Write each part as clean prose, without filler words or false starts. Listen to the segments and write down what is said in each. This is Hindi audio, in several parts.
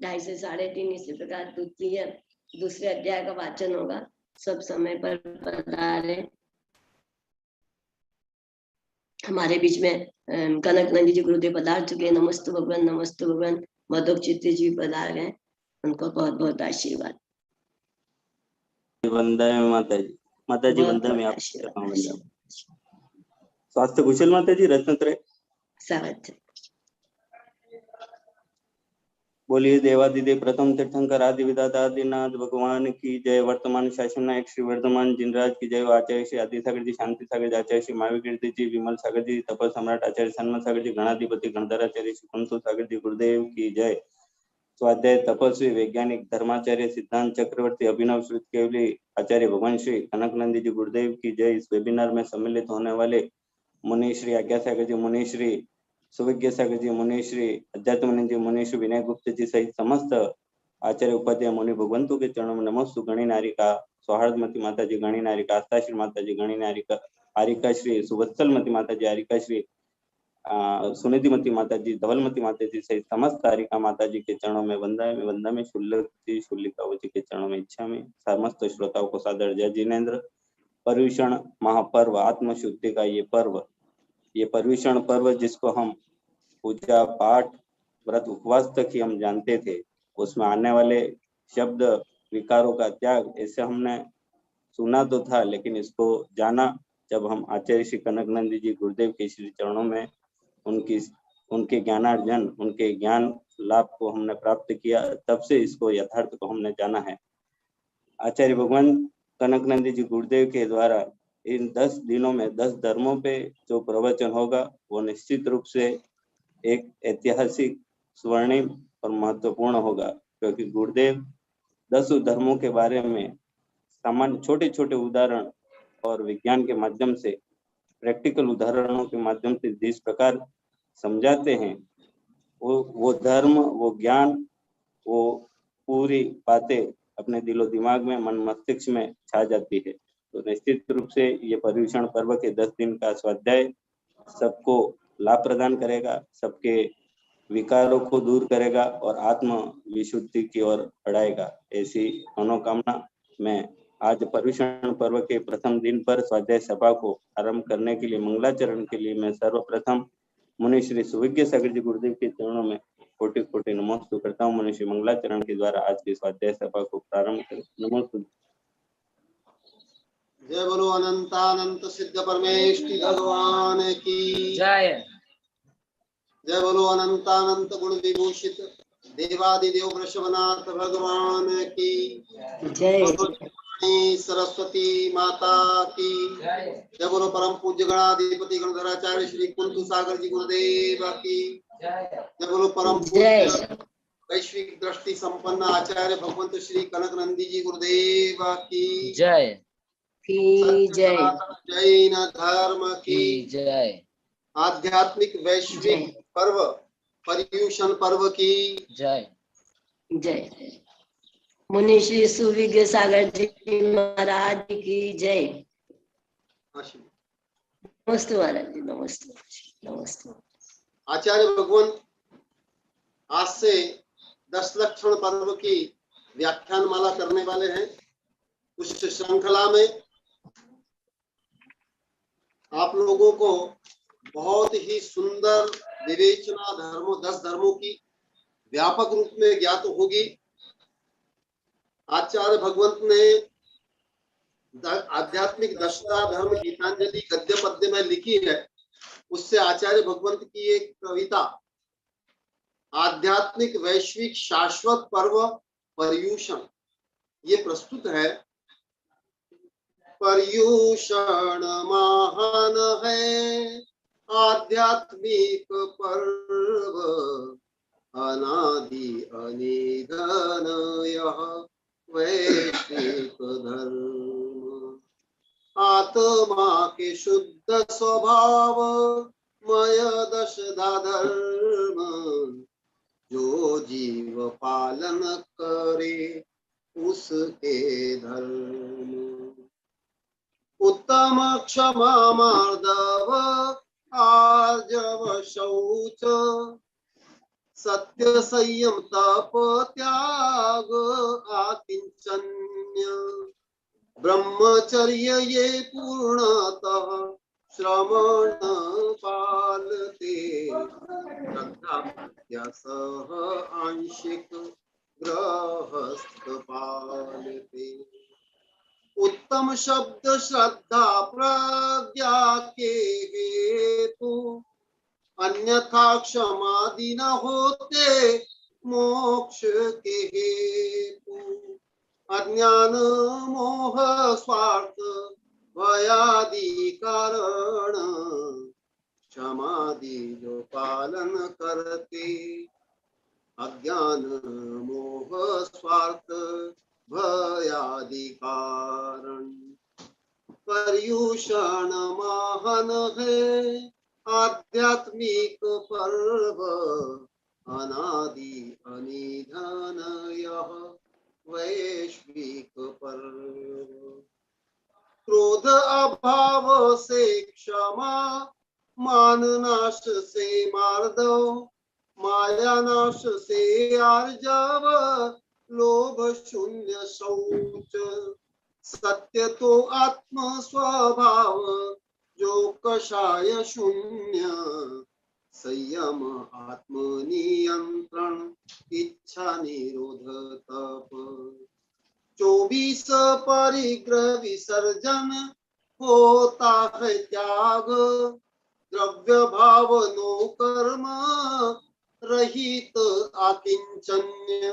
2:30 से 3:30 इसी प्रकार दूसरे अध्याय का वाचन होगा। सब समय पर पधारे। हमारे बीच में कनक नंदी जी गुरुदेव पधार चुके। नमस्तु भगवान, नमस्तु भगवान। मधुक चित्त जी पधार गए, उनको बहुत बहुत आशीर्वाद। वंदे माता जी। माता जी वंदे में आप स्वास्थ्य कुशल माता जी। रत्नत्रय सावध। बोलिए देवादिदेव प्रथम तीर्थंकर आदि विदाता आदिनाथ भगवान की जय। वर्तमान शासन नायक श्री वर्धमान जिनराज की जय। आचार्य श्री आदि सागर जी, शांति सागर जी, आचार्य श्री महावीर कीर्ति जी, विमल सागर जी, तपस सम्राट आचार्य सन्मत सागर जी, गणाधिपति गणधराचार्य श्री कुंतु सागर जी गुरुदेव की जय। स्वाध्याय तपस्वी वैज्ञानिक धर्माचार्य सिद्धांत चक्रवर्ती अभिनव श्रुत केवली आचार्य भगवान श्री कनकनंदी जी गुरुदेव की जय। इस वेबिनार में सम्मिलित होने वाले मुनि श्री आज्ञा सागर जी, मुनि श्री सुविज्ञ सागर जी, मुनि श्री अध्यात्मानंद जी, मुनि श्री विनय गुप्त जी सहित समस्त आचार्य उपाध्याय मुनि भगवंतों के चरणों में नमस्तु। गणी नारिका सौहार्दमती माता जी, गणी नारिका आस्था श्री माता जी, गणी नारिका आरिका श्री सुवत्सलमती माता जी, आरिका श्री सुनिधिमती माता जी, धवलमती माता जी सहित समस्त आरिका माता जी के चरणों में वंदा में शुल्लकी शुल्लिकाओं जी के चरणों में इच्छा में समस्त श्रोताओं को सादर जय जिनेन्द्र। पर्यूषण महापर्व आत्म शुद्धि का ये पर्यूषण पर्व जिसको हम पूजा पाठ व्रत उपवास तक ही हम जानते थे, उसमें आने वाले शब्द विकारों का त्याग ऐसे हमने सुना तो था, लेकिन इसको जाना जब हम आचार्य श्री कनकनंदी जी गुरुदेव के श्री चरणों में उनके ज्ञानार्जन, उनके ज्ञान लाभ को हमने प्राप्त किया, तब से इसको यथार्थ को हमने जाना है। आचार्य भगवान कनकनंदी जी गुरुदेव के द्वारा इन 10 दिनों में 10 धर्मों पे जो प्रवचन होगा वो निश्चित रूप से एक ऐतिहासिक, स्वर्णिम और महत्वपूर्ण होगा, क्योंकि गुरुदेव 10 धर्मों के बारे में सामान्य छोटे छोटे उदाहरण और विज्ञान के माध्यम से, प्रैक्टिकल उदाहरणों के माध्यम से जिस प्रकार समझाते हैं, वो धर्म, वो ज्ञान, वो पूरी बातें अपने दिलो दिमाग में, मन मस्तिष्क में छा जाती है। तो निश्चित रूप से ये पर्यूषण पर्व के 10 दिन का स्वाध्याय सबको लाभ प्रदान करेगा, सबके विकारों को दूर करेगा और आत्म विशुद्धि की ओर बढ़ाएगा। ऐसी मनोकामना में आज पर्यूषण पर्व के प्रथम दिन पर स्वाध्याय सभा को आरंभ करने के लिए मंगलाचरण के लिए मैं सर्वप्रथम मुनि श्री सुविज्ञ सागर जी गुरुदेव के चरणों में कोटि कोटि नमस्ते करता हूँ। मुनि श्री मंगलाचरण के द्वारा आज की स्वाध्याय सभा को प्रारंभ करें। नमस्ते। जय बोलो अनंतानंत सिद्ध परमेष्टि भगवान की जय। जय बोलो अनंतानंत गुण विभूषित देवादिदेव वृषभनाथ भगवान की जय। सरस्वती माता की जय बोलो परम पूज्य गणाधिपति गणधराचार्य श्री कुंतु सागर जी गुरुदेव की जय बोलो परम पूज्य वैश्विक दृष्टि संपन्न आचार्य भगवंत श्री कनकनंदी जी गुरुदेव की जय। जय। जैन धर्म की जय। आध्यात्मिक वैश्विक पर्व पर्यूषण पर्व की जय। जय। मुनि श्री सुविज्ञ सागर जी महाराज की जय। नमस्ते महाराज जी, नमस्ते नमस्ते। आचार्य भगवान आज से 10 लक्षण पर्व की व्याख्यान माला करने वाले हैं। उस श्रृंखला में आप लोगों को बहुत ही सुंदर विवेचना 10 धर्मों की व्यापक रूप में ज्ञात होगी। आचार्य भगवंत ने आध्यात्मिक दशता धर्म गीतांजलि गद्य पद्य में लिखी है। उससे आचार्य भगवंत की एक कविता आध्यात्मिक वैश्विक शाश्वत पर्व पर्यूषण ये प्रस्तुत है। पर्यूषण महान है आध्यात्मिक पर्व, अनादि अनिधन यह वैश्विक धर्म। आत्मा के शुद्ध स्वभाव मय दशधा धर्म, जो जीव पालन करे उसके धर्म। उत्तम क्षमा मार्दव आर्जव शौच, सत्य संयम तप त्याग आकिंचन्य ब्रह्मचर्य ये पूर्णतः श्रवण पालते श्रद्धा सह आंशिक गृहस्थ पालते उत्तम शब्द श्रद्धा प्रज्ञा के हेतु अन्यथा क्षमादि न होते मोक्ष के हेतु अज्ञान मोह स्वार्थ भयादि कारण क्षमादि जो पालन करते अज्ञान मोह स्वार्थ भयादि कारण पर्युषण महान है आध्यात्मिक पर्व अनादि अनिधन यह वैश्विक पर्व क्रोध अभाव से क्षमा मान नाश से मार्दव माया नाश से आर्जव लोभ शून्य शौच सत्य तो आत्म स्वभाव जो कषाय शून्य संयम आत्मनियंत्रण इच्छा निरोध तप 24 परिग्रह विसर्जन होता है त्याग द्रव्य भाव नो कर्म रहित आकिंचन्य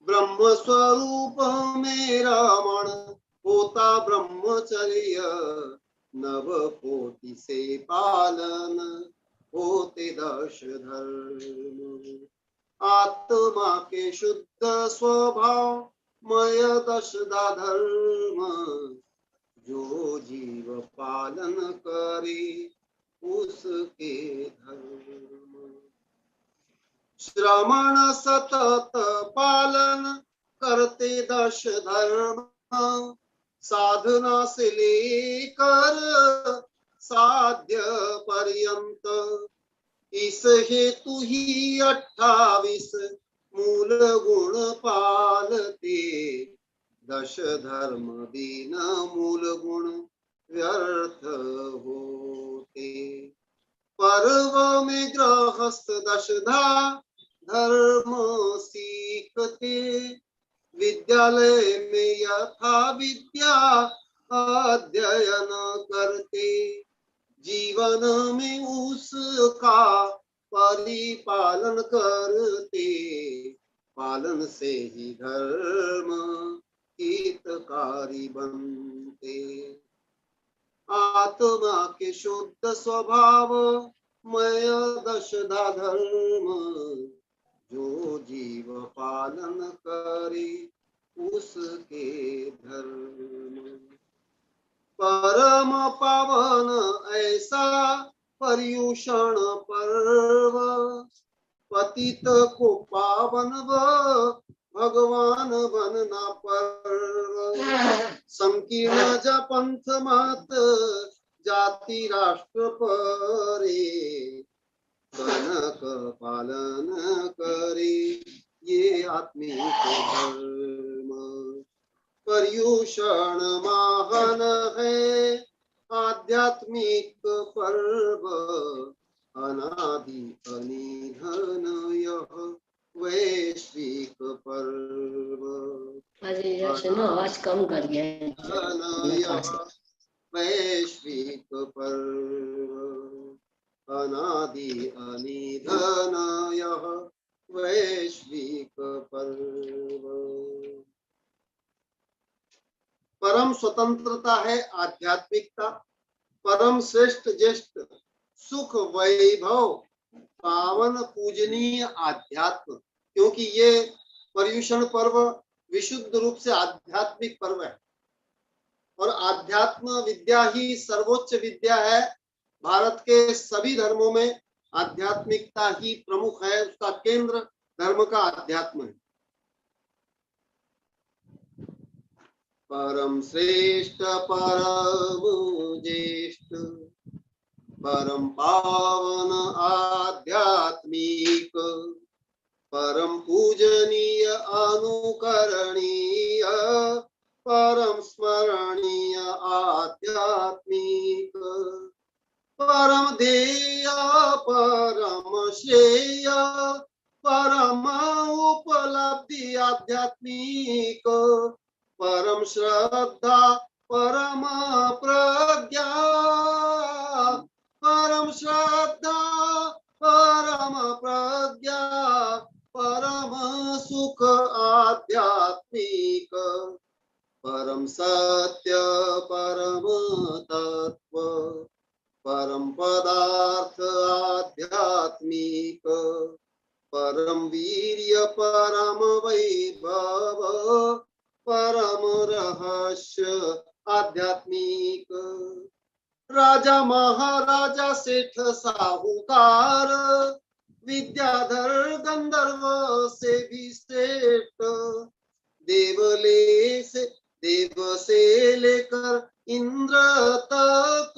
ब्रह्म स्वरूप में रमण होता ब्रह्मचर्य नव कोटि से पालन होते दश धर्म आत्मा के शुद्ध स्वभाव मय दशदा धर्म जो जीव पालन करे उसके धर्म श्रवण सतत पालन करते दश धर्म साधना से लेकर साध्य पर्यंत इस हेतु ही 28 मूल गुण पालते दश धर्म बिना मूल गुण व्यर्थ होते पर्व में गृहस्थ दशधा धर्म सीखते विद्यालय में यथा विद्या अध्ययन करते जीवन में उसका परिपालन करते पालन से ही धर्म हितकारी बनते आत्मा के शुद्ध स्वभाव मय दशधा धर्म जो जीव पालन करे उसके धर्म परम पावन ऐसा पर्युषण पर्व पतित को पावन भगवान बनना पर्व संकीर्ण जा पंथ मत जाति राष्ट्र परे कनक पालन करे ये आत्मिक धर्म पर्युषण महान है आध्यात्मिक पर्व अनादि अनिधन यह वैश्विक पर्व आवाज कम कर गया यह वैश्विक पर्व अनादि अनिधन यह वैश्विक पर्व परम स्वतंत्रता है आध्यात्मिकता परम श्रेष्ठ ज्येष्ठ सुख वैभव पावन पूजनीय आध्यात्म क्योंकि ये पर्युषण पर्व विशुद्ध रूप से आध्यात्मिक पर्व है और आध्यात्म विद्या ही सर्वोच्च विद्या है भारत के सभी धर्मों में आध्यात्मिकता ही प्रमुख है उसका केंद्र धर्म का अध्यात्म है परम श्रेष्ठ परम ज्येष्ठ परम पावन आध्यात्मिक परम पूजनीय अनुकरणीय परम स्मरणीय आध्यात्मिक परम ध्येय परम श्रेय परम उपलब्धि आध्यात्मिक परम श्रद्धा परम प्रज्ञा परम श्रद्धा परम प्रज्ञा परम सुख आध्यात्मिक परम सत्य परम तत्व परम पदार्थ आध्यात्मिक परम वीर्य परम वैभव परम रहस्य आध्यात्मिक राजा महाराजा सेठ साहूकार विद्याधर गंधर्व से भी श्रेष्ठ देव से लेकर इंद्र तक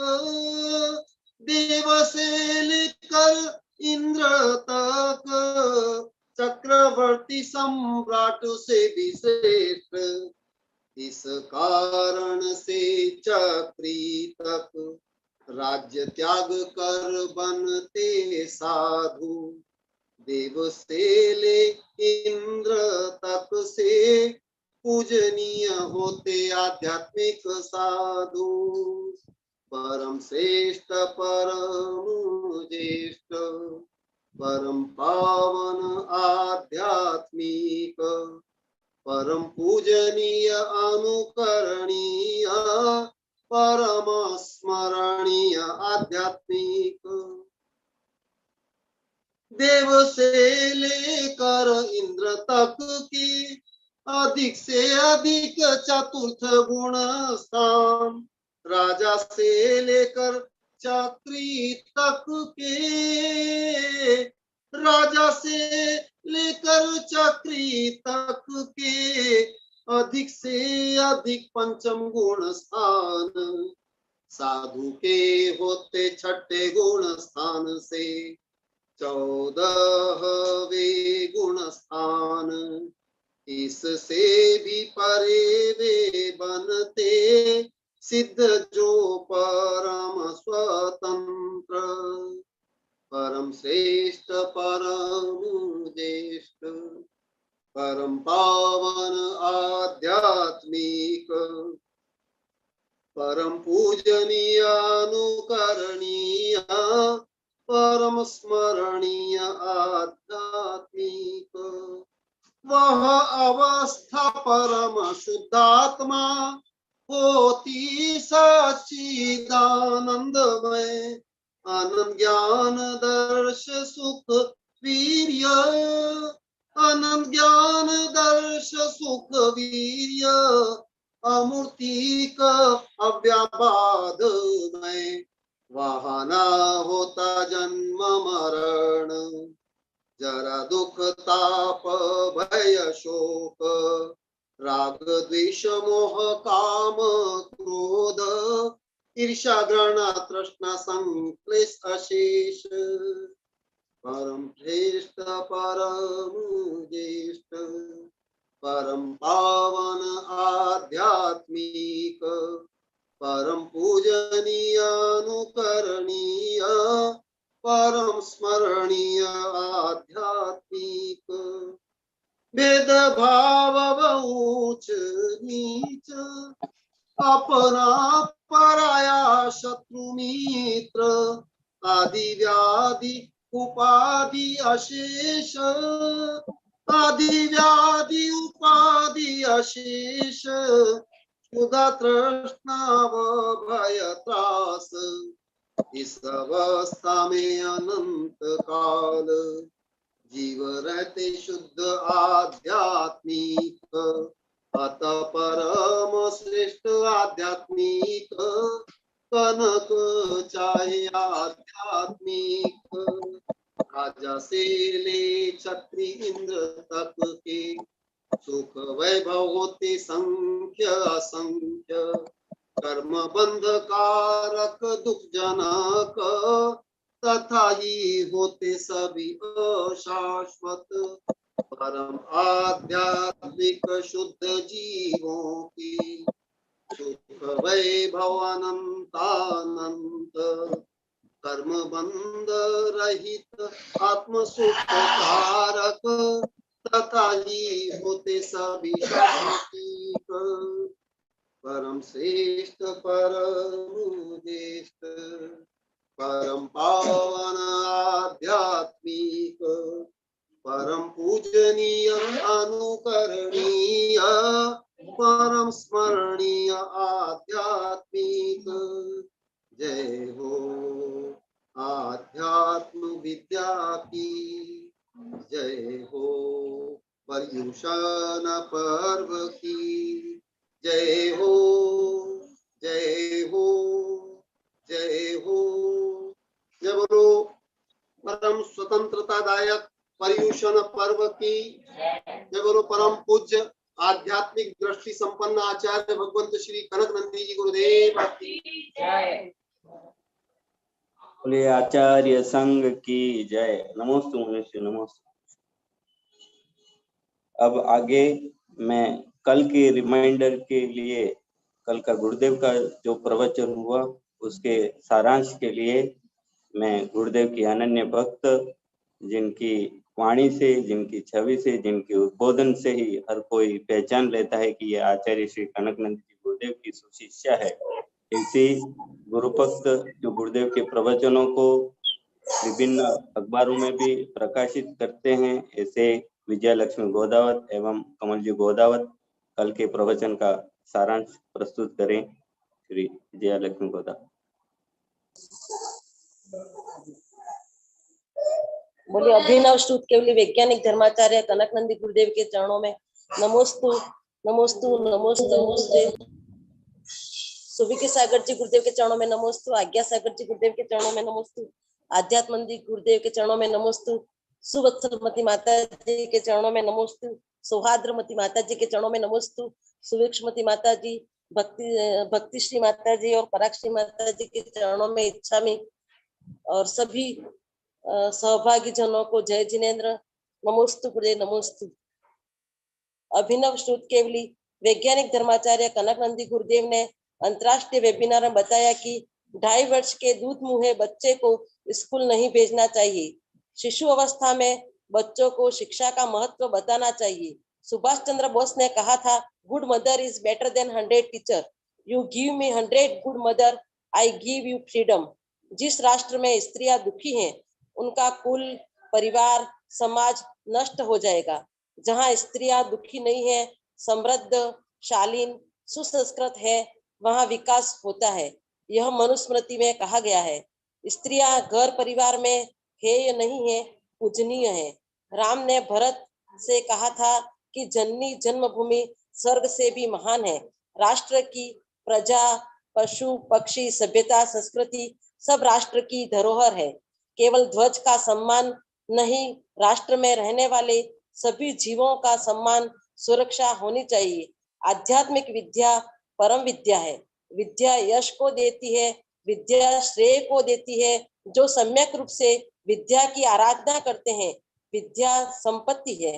देव से लेकर इंद्र तक चक्रवर्ती सम्राट से भी श्रेष्ठ इस कारण से चक्री तक राज्य त्याग कर बनते साधु देव से ले इंद्र तक से पूजनीय होते आध्यात्मिक साधु परम श्रेष्ठ परम ज्येष्ठ परम पावन आध्यात्मिक परम पूजनीय अनुकरणीय परम स्मरणीय आध्यात्मिक देव से लेकर इंद्र तक की अधिक से अधिक चतुर्थ गुण स्थान राजा से लेकर चक्री तक के राजा से लेकर चक्री तक के अधिक से अधिक पंचम गुण स्थान साधु के होते छठे गुण स्थान से 14वें गुण स्थान इससे भी परे वे बनते सिद्ध जो परम स्वतंत्र परम श्रेष्ठ परम ज्येष्ठ परम पावन आध्यात्मिक परम पूजनीय अनुकरणीय परम स्मरणीय आध्यात्मिक वह अवस्था परम शुद्धात्मा होती सच्चिदानंदमय आनंद ज्ञान दर्श सुख वीर्य आनंद ज्ञान दर्श सुख वीर्य अमूर्तिक अव्याबाधमय वहाँ न होता जन्म मरण जरा दुख ताप भय शोक राग द्वेष मोह काम क्रोध ईर्ष्या घृणा तृष्णा संक्लेश अशेष परम श्रेष्ठ परम ज्येष्ठ परम पावन आध्यात्मिक परम पूजनीय अनुकरणीय परम स्मरणीय आध्यात्मिक भेद भाव ऊंच नीच अपना पराया शत्रु मित्र आदि व्याधि उपाधि अशेष आदि व्याधि उपाधि अशेष क्षुधा तृष्णा व भय त्रास इस अवस्था में अनंत काल जीव रहते शुद्ध आध्यात्मिक अतः परम श्रेष्ठ आध्यात्मिक कनक चाहे आध्यात्मिक राजा से ले क्षत्रि इंद्र तक के सुख वैभव होते संख्य असंख्य कर्म बंध कारक दुख जनक तथा ही होते सभी अशाश्वत परम आध्यात्मिक शुद्ध जीवों की सुख वैभव अनंतानंत कर्म बंध रहित आत्म सुख कारक तथा ही होते सभी शांतिक परम श्रेष्ठ परम ज्येष्ठ परम पावन आध्यात्मिक परम पूजनीय अनुकरणीय परम स्मरणीय आध्यात्मिक जय हो आध्यात्म विद्या की जय हो पर्युषण पर्व की जय हो जय हो जय हो। जय बोलो परम स्वतंत्रतादायक पर्युषण पर्व की जय बोलो परम पूज्य आध्यात्मिक दृष्टि संपन्न आचार्य भगवंत श्री कनक नंदी जी गुरुदेव की जय। बोलिए आचार्य संघ की जय। नमोस्तु मनुष्य नमोस्तु। अब आगे मैं कल के रिमाइंडर के लिए, कल का गुरुदेव का जो प्रवचन हुआ उसके सारांश के लिए मैं गुरुदेव की अनन्य भक्त, जिनकी वाणी से, जिनकी छवि से, जिनके उद्बोधन से ही हर कोई पहचान लेता है कि ये आचार्य श्री कनकनंद जी गुरुदेव की सुशिष्या है, ऐसे गुरुभक्त जो गुरुदेव के प्रवचनों को विभिन्न अखबारों में भी प्रकाशित करते हैं, ऐसे विजय लक्ष्मी गोदावत एवं कमल जी गोदावत कल के प्रवचन का सारांश प्रस्तुत करें। श्री विजय लक्ष्मी गोदावत। बोलिए अभिनव स्तुत केवली वैज्ञानिक धर्माचार्य कनकनंदी गुरुदेव के चरणों में नमोस्तु नमोस्तु नमोस्तु नमोस्ते। सुविके सागर जी गुरुदेव के चरणों में नमोस्तु। आज्ञा सागर जी गुरुदेव के चरणों में नमोस्तु। आध्यात्मंदी गुरुदेव के चरणों में नमोस्तु। सुवत्सलमती माता जी के चरणों में नमोस्तु। सौहार्द्रमती माता जी के चरणों में नमोस्तु। सुवीक्षमती माता जी, भक्तिश्री माता जी और परागश्री माता जी के चरणों में इच्छा में और सभी सहभागी जनों को जय जिनेन्द्र नमोस्तु गुरुदेव नमोस्तु। अभिनव श्रुत केवली वैज्ञानिक धर्माचार्य कनकनंदी गुरुदेव ने अंतरराष्ट्रीय वेबिनार में बताया कि 2.5 वर्ष के दूध मुहे बच्चे को स्कूल नहीं भेजना चाहिए। शिशु अवस्था में बच्चों को शिक्षा का महत्व बताना चाहिए। सुभाष चंद्र बोस ने कहा था, good mother is better than 100 teacher. You give me 100 good mother, I give you freedom. जिस राष्ट्र में स्त्रियां दुखी हैं उनका कुल, परिवार, समाज नष्ट हो जाएगा। जहाँ स्त्रियां दुखी नहीं है, समृद्ध, शालीन, सुसंस्कृत है, वहाँ विकास होता है। यह मनुस्मृति में कहा गया है। स्त्रियां घर परिवार में हेय नहीं है, पूजनीय है। राम ने भरत से कहा था कि जननी जन्मभूमि स्वर्ग से भी महान है। राष्ट्र की प्रजा, पशु, पक्षी, सभ्यता, संस्कृति सब राष्ट्र की धरोहर है। केवल ध्वज का सम्मान नहीं, राष्ट्र में रहने वाले सभी जीवों का सम्मान, सुरक्षा होनी चाहिए। आध्यात्मिक विद्या परम विद्या है। विद्या यश को देती है, विद्या श्रेय को देती है। जो सम्यक रूप से विद्या की आराधना करते हैं, विद्या संपत्ति है,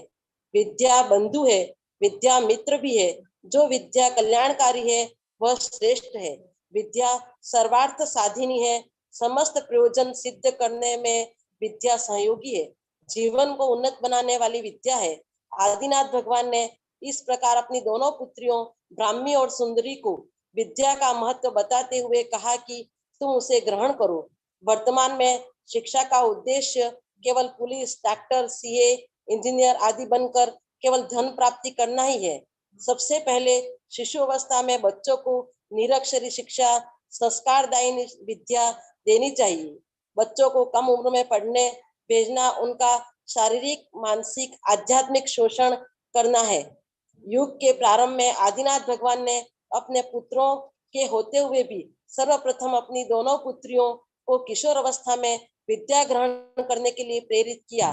विद्या बंधु है, विद्या मित्र भी है। जो विद्या कल्याणकारी है वह श्रेष्ठ है। विद्या सर्वार्थ साधिनी है। समस्त प्रयोजन सिद्ध करने में विद्या सहयोगी है। जीवन को उन्नत बनाने वाली विद्या है। आदिनाथ भगवान ने इस प्रकार अपनी दोनों पुत्रियों ब्राह्मी और सुंदरी को विद्या का महत्व बताते हुए कहा कि तुम उसे ग्रहण करो। वर्तमान में शिक्षा का उद्देश्य केवल पुलिस, डॉक्टर, सीए, इंजीनियर आदि बनकर केवल धन प्राप्ति करना ही है। सबसे पहले शिशु अवस्था में बच्चों को निरक्षरी शिक्षा, संस्कारदायी विद्या देनी चाहिए। बच्चों को कम उम्र में पढ़ने भेजना उनका शारीरिक, मानसिक, आध्यात्मिक शोषण करना है। युग के प्रारंभ में आदिनाथ भगवान ने अपने पुत्रों के होते हुए भी सर्वप्रथम अपनी दोनों पुत्रियों को किशोर अवस्था में विद्या ग्रहण करने के लिए प्रेरित किया।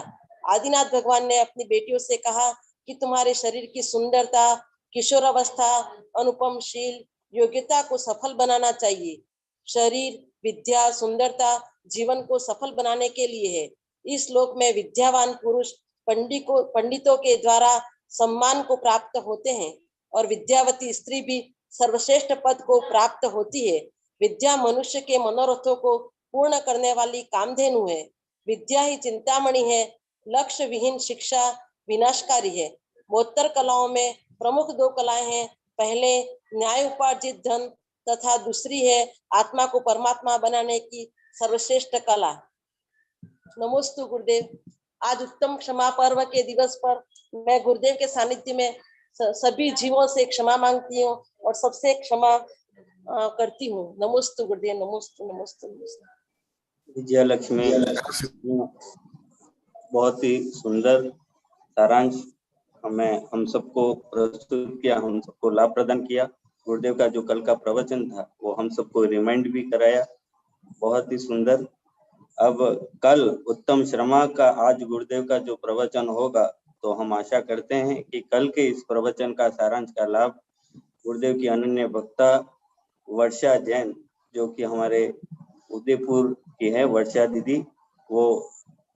आदिनाथ भगवान ने अपनी बेटियों से कहा कि तुम्हारे शरीर की सुंदरता, किशोर अवस्था, अनुपमशील योग्यता को सफल बनाना चाहिए। शरीर, विद्या, सुंदरता जीवन को सफल बनाने के लिए है। इस लोक में विद्यावान पुरुष पंडितों के द्वारा सम्मान को प्राप्त होते हैं और विद्यावती स्त्री भी सर्वश्रेष्ठ पद को प्राप्त होती है। विद्या मनुष्य के मनोरथों को पूर्ण करने वाली कामधेनु है। विद्या ही चिंतामणि है। लक्ष्य विहीन शिक्षा विनाशकारी है। मोत्तर कलाओं में प्रमुख 2 कलाएं हैं। पहले न्याय उपार्जित धन तथा दूसरी है आत्मा को परमात्मा बनाने की सर्वश्रेष्ठ कला। नमोस्तु गुरुदेव। आज उत्तम क्षमा पर्व के दिवस पर मैं गुरुदेव के सानिध्य में सभी जीवों से क्षमा मांगती हूँ और सबसे क्षमा करती हूँ। नमोस्तु गुरुदेव। नमोस्तु नमोस्तु नमोस्तु। विजया लक्ष्मी बहुत ही सुंदर सारांश हम सबको प्रस्तुत किया, हम सबको लाभ प्रदान किया। गुरुदेव का जो कल का प्रवचन था वो हम सबको रिमाइंड भी कराया, बहुत ही सुंदर। अब कल उत्तम श्रमा का आज गुरुदेव का जो प्रवचन होगा तो हम आशा करते हैं कि कल के इस प्रवचन का सारांश का लाभ गुरुदेव की अनन्य भक्ता वर्षा जैन, जो कि हमारे उदयपुर की है वर्षा दीदी, वो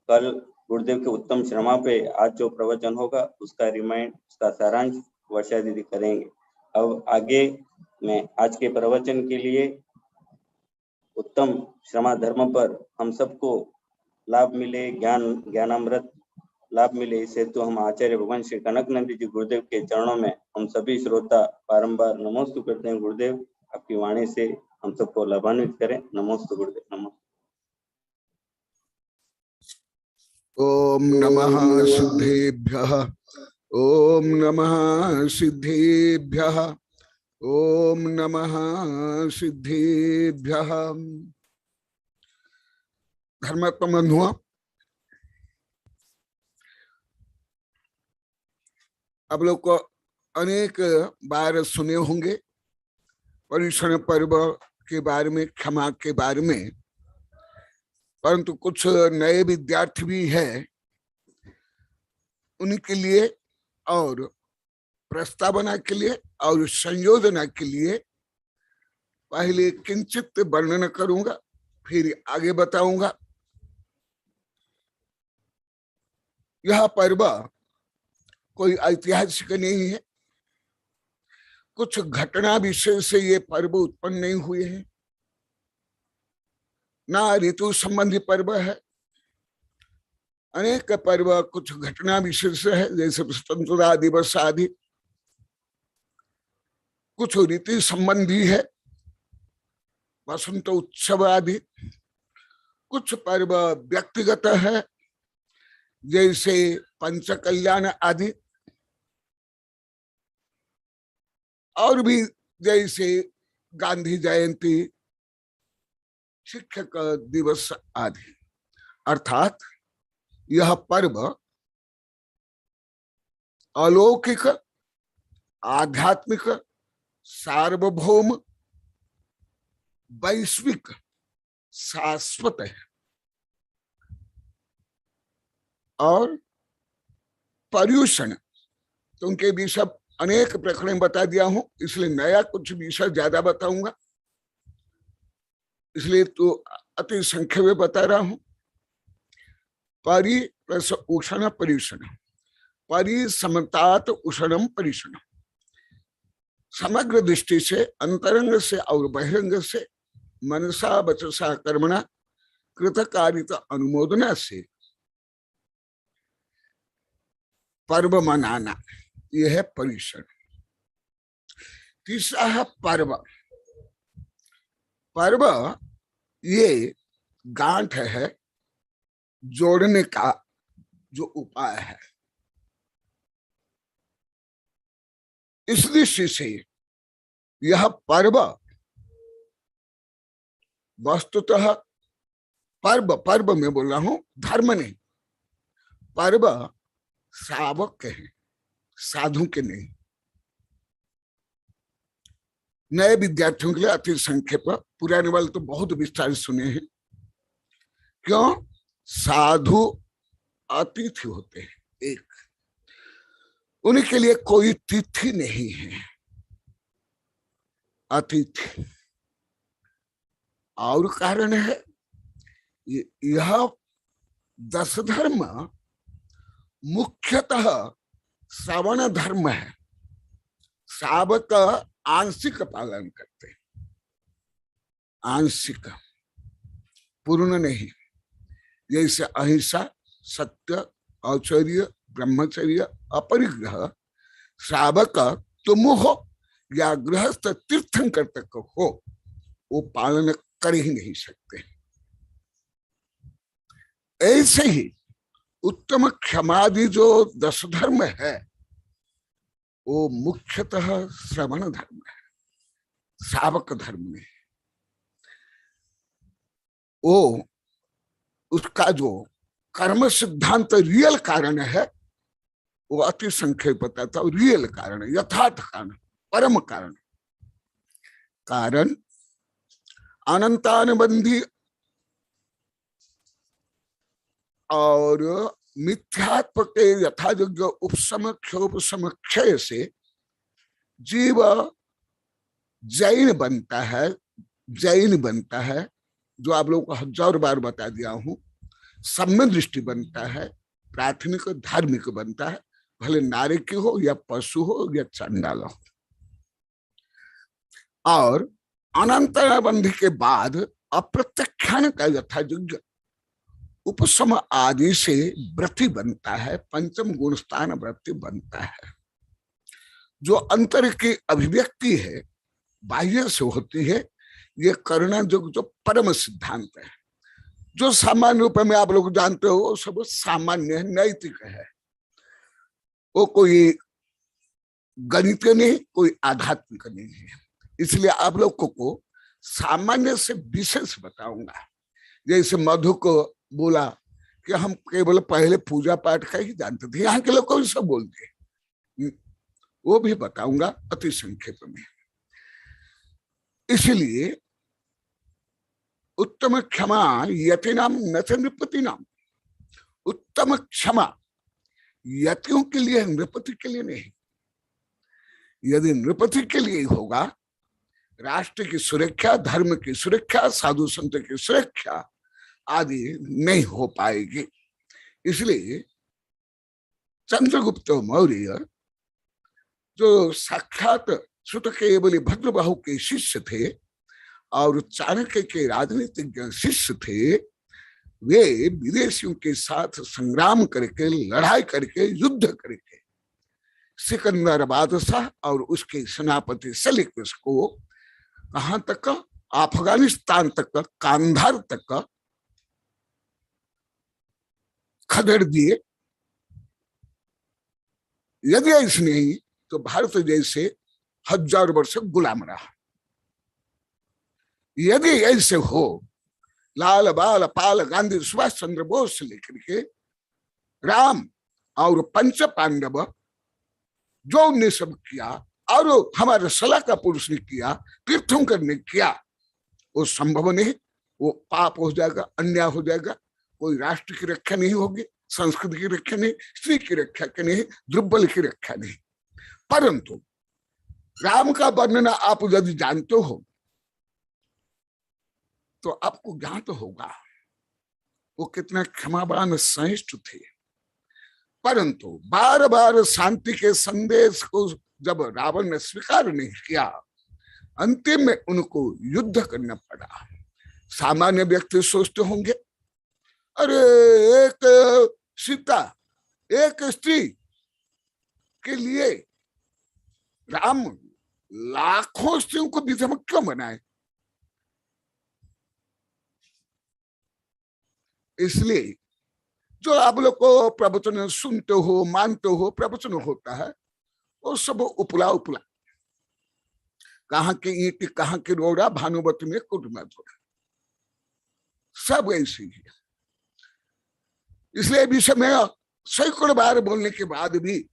कल गुरुदेव के उत्तम श्रमा पे आज जो प्रवचन होगा उसका रिमाइंड, उसका सारांश वर्षा दीदी करेंगे। अब आगे मैं आज के प्रवचन के लिए उत्तम श्रमा धर्म पर हम सबको लाभ मिले, ज्ञानामृत लाभ मिले, इस हेतु हम आचार्य भगवान श्री कनकनंदी जी गुरुदेव के चरणों में हम सभी श्रोता बारंबार नमोस्तु करते हैं। गुरुदेव आपकी वाणी से हम सबको लाभान्वित करें। नमोस्तु गुरुदेव। नमोस्तु। ओम नमः सिद्धेभ्यः, ओम नमः सिद्धेभ्यः, ओम नमः सिद्धेभ्यः। धर्मात्मा बंधुओं, आप लोग को अनेक बार सुने होंगे पर्युषण पर्व के बारे में, क्षमा के बारे में, परंतु कुछ नए विद्यार्थी भी हैं, उनके लिए और प्रस्तावना के लिए और संयोजना के लिए पहले किंचित वर्णन करूंगा, फिर आगे बताऊंगा। यह पर्व कोई ऐतिहासिक नहीं है, कुछ घटना विशेष से ये पर्व उत्पन्न नहीं हुए हैं, ना ऋतु संबंधी पर्व है। अनेक पर्व कुछ घटना विशेष है, जैसे स्वतंत्रता दिवस आदि, कुछ ऋतु संबंधी है, वसंत उत्सव आदि, कुछ पर्व व्यक्तिगत है, जैसे पंच कल्याण आदि, और भी जैसे गांधी जयंती, शिक्षक दिवस आदि। अर्थात यह पर्व अलौकिक, आध्यात्मिक, सार्वभौम, वैश्विक, शाश्वत है और पर्युषण, तो उनके विषय अनेक प्रकरण बता दिया हूं, इसलिए नया कुछ विषय ज्यादा बताऊंगा, इसलिए तो अति संख्या में बता रहा हूं। परि प्लस उषण पर्युषण, परि समतात उषणम पर्युषण, समग्र दृष्टि से, अंतरंग से और बहिरंग से, मनसा वचसा कर्मणा कृतकारिता अनुमोदना से पर्व मनाना, यह है पर्युषण। तीसरा है पर्व। पर्व ये गांठ है, जोड़ने का जो उपाय है। इस दृष्टि से यह पर्व वस्तुतः, पर्व में बोल रहा हूं, धर्म नहीं, पर्व श्रावक के हैं, साधु के नहीं। नए विद्यार्थियों के लिए अति संक्षेप, पुराने वाले तो बहुत विस्तार सुने हैं। क्यों? साधु अतिथि होते हैं, एक, उनके लिए कोई तिथि नहीं है, अतिथि। और कारण है यह 10 धर्म मुख्यतः श्रवण धर्म है, श्रावक आंशिक पालन करते, आंशिक, पूर्ण नहीं। जैसे अहिंसा, सत्य, औचर्य, ब्रह्मचर्य, अपरिग्रह, श्रावक तुम हो या गृहस्थ तीर्थंकर तक हो, वो पालन कर ही नहीं सकते। ऐसे ही उत्तम क्षमादि जो 10 धर्म है वो मुख्यतः श्रवण धर्म है, श्रावक धर्म में। वो उसका जो कर्म सिद्धांत रियल कारण है वो अति संक्षेप बताता है। रियल कारण, यथार्थ कारण, परम कारण, कारण अनंतानुबंधी और मिथ्यात्व के यथायोग्य उपशम क्षोपशम क्षय से जीव जैन बनता है, जैन बनता है, जो आप लोगों को 1000 बार बता दिया हूं। सम्य दृष्टि बनता है, प्राथमिक धार्मिक बनता है, भले नारी की हो या पशु हो या चंडाल हो। और अनंतरबंधी के बाद अप्रत्याख्यान का यथायोग्य उपशम आदि से व्रति बनता है, पंचम गुण स्थान व्रति बनता है। जो अंतर की अभिव्यक्ति है बाह्य से होती है, ये करना जो परम सिद्धांत है, जो सामान्य रूप में आप लोग जानते हो, सब सामान्य है, नैतिक है। वो कोई गणित नहीं, कोई आध्यात्मिक नहीं है। इसलिए आप लोगों को सामान्य से विशेष बताऊंगा। जैसे मधु को बोला कि हम केवल पहले पूजा पाठ का ही जानते थे, यहाँ के लोग को भी सब बोलते हैं, वो भी बताऊंगा अति संक्षेप में। इसलिए उत्तम क्षमा यतिनाम न च नृपतिनाम, उत्तम क्षमा यतियों के लिए, नृपति के लिए नहीं। यदि नृपति के लिए होगा, राष्ट्र की सुरक्षा, धर्म की सुरक्षा, साधु संत की सुरक्षा आदि नहीं हो पाएगी। इसलिए चंद्रगुप्त मौर्य जो साक्षात श्रुत केवली भद्रबाहु के शिष्य थे और चाणक्य के राजनीतिज्ञ शिष्य थे, वे विदेशियों के साथ संग्राम करके, लड़ाई करके, युद्ध करके सिकंदर बादशाह और उसके सेनापति सेल्यूकस को कहां तक, अफगानिस्तान तक, कांधार तक खदेड़ दिए। यदि ऐसे नहीं तो भारत जैसे 1000 वर्ष गुलाम रहा। यदि ऐसे हो, लाल बाल पाल गांधी सुभाष चंद्र बोस से लेकर के राम और पंच पांडव जो ने सब किया और हमारे सलाह का पुरुष ने किया, तीर्थंकर ने किया, वो संभव नहीं। वो पाप हो जाएगा, अन्याय हो जाएगा। कोई राष्ट्र की रक्षा नहीं होगी, संस्कृति की रक्षा नहीं, स्त्री की रक्षा की नहीं, दुर्बल की रक्षा नहीं। परंतु राम का वर्णन आप यदि जानते हो तो आपको ज्ञात होगा वो कितना क्षमावान सहिष्णु थे। परंतु बार बार शांति के संदेश को जब रावण ने स्वीकार नहीं किया, अंतिम में उनको युद्ध करना पड़ा। सामान्य व्यक्ति सोचते होंगे, अरे एक सीता, एक स्त्री के लिए राम लाखों स्त्रियों को विधवा क्यों बनाए? इसलिए जो आप लोग को प्रवचन सुनते हो, मानते हो, प्रवचन होता है, वो सब उपला उपला, कहाँ की ईंट, कहाँ की रोड़ा, भानुवत में कुटुंबा जोड़ा, सब ऐसे ही है। इसलिए विषय में सैकड़ों बार बोलने के बाद भी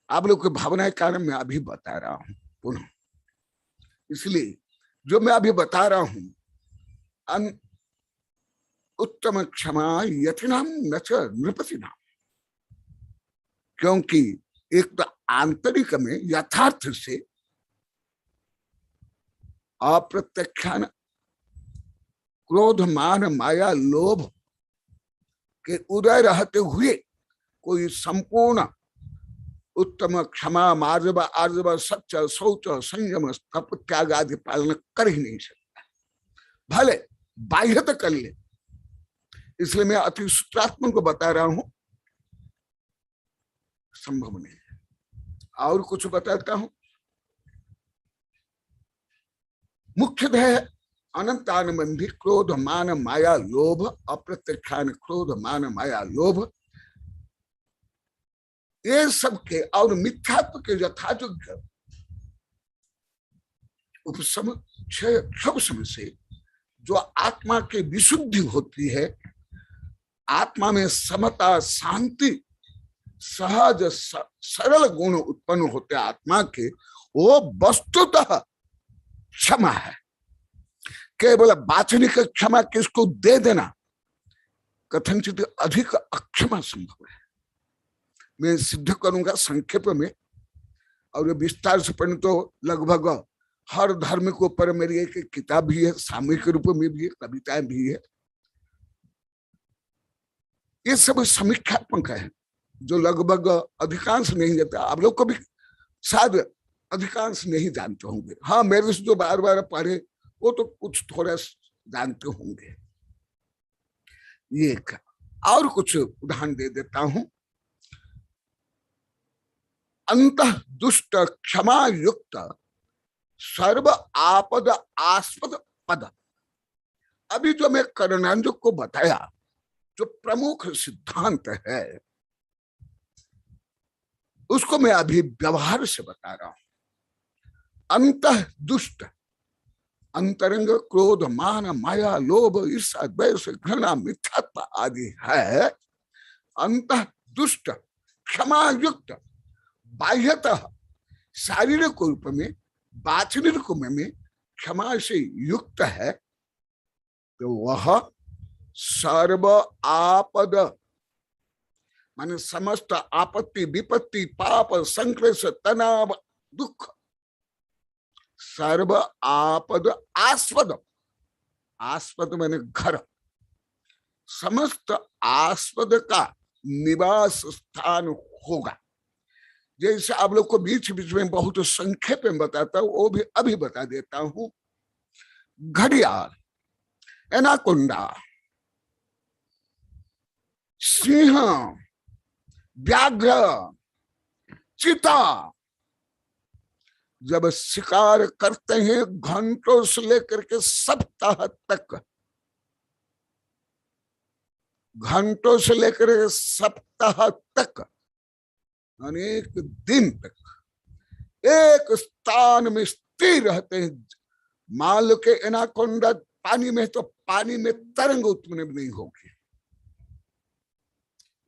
आप लोग की भावना के कारण मैं अभी बता रहा हूं पुनः। इसलिए जो मैं अभी बता रहा हूं, उत्तम क्षमा यतिनाम न च नृपतिनाम, क्योंकि एक तो आंतरिक में यथार्थ से अप्रत्याख्यान, क्रोध, मान, माया, लोभ के उदय रहते हुए कोई संपूर्ण उत्तम क्षमा, मार्जव, आर्जव, सच्च, शौच, संयम, तप, त्याग आदि पालन कर ही नहीं सकता, भले बाह्य तो कर ले। इसलिए मैं अति सूत्रात्मक को बता रहा हूं, संभव नहीं है। और कुछ बताता हूं। मुख्यतः अनंतानुबंधी क्रोध, मान, माया, लोभ, अप्रत्यक्षान क्रोध, मान, माया, लोभ, ये सब के और मिथ्यात्व के यथायोग्य उपशम क्षय क्षोभ से जो आत्मा की विशुद्धि होती है, आत्मा में समता, शांति, सहज सरल गुण उत्पन्न होते आत्मा के, वो वस्तुतः क्षमा है। केवल वाचनिक क्षमा किसको दे देना कथनचित अधिक अक्षमा संभव है। मैं सिद्ध करूंगा संक्षेप में, और विस्तार से पढ़ने तो लगभग हर धर्म के ऊपर मेरी एक किताब भी है, सामूहिक रूप में भी है, कविताएं भी है। ये सब समीक्षात्मक है जो लगभग अधिकांश नहीं जानता। आप लोग को भी शायद अधिकांश नहीं जानते होंगे। हाँ, मेरे से जो बार बार पढ़े वो तो कुछ थोड़ा जानते होंगे। ये और कुछ उदाहरण दे देता हूं। अंतः दुष्ट क्षमा युक्त सर्व आपद आस्पद पद। अभी जो मैं कर्णांजक को बताया, जो प्रमुख सिद्धांत है, उसको मैं अभी व्यवहार से बता रहा हूं। अंतः दुष्ट, अंतरंग क्रोध, मान, माया, लोभ, ईर्ष्या, द्वेष, घृणा, मिथ्यात्व आदि है। अंतः दुष्ट क्षमा युक्त, बाह्यतः शारीरिक रूप में, वाचनिक रूप में क्षमा से युक्त है, तो वह सर्व आपद माने समस्त आपत्ति, विपत्ति, पाप, संक्लेश, तनाव, दुख, सर्व आपद आस्पद, आस्पद माने घर, समस्त आस्पद का निवास स्थान होगा। जैसे आप लोग को बीच बीच में बहुत संक्षेप में बताता हूं, वो भी अभी बता देता हूं। घड़ियाल, एनाकोंडा, सिंह, व्याघ्र, चीता जब शिकार करते हैं घंटों से लेकर के सप्ताह तक, घंटों से लेकर के सप्ताह तक, अनेक दिन तक एक स्थान में स्थिर रहते हैं। मान लो के एनाकोंडा पानी में, तो पानी में तरंग उत्पन्न नहीं होगी।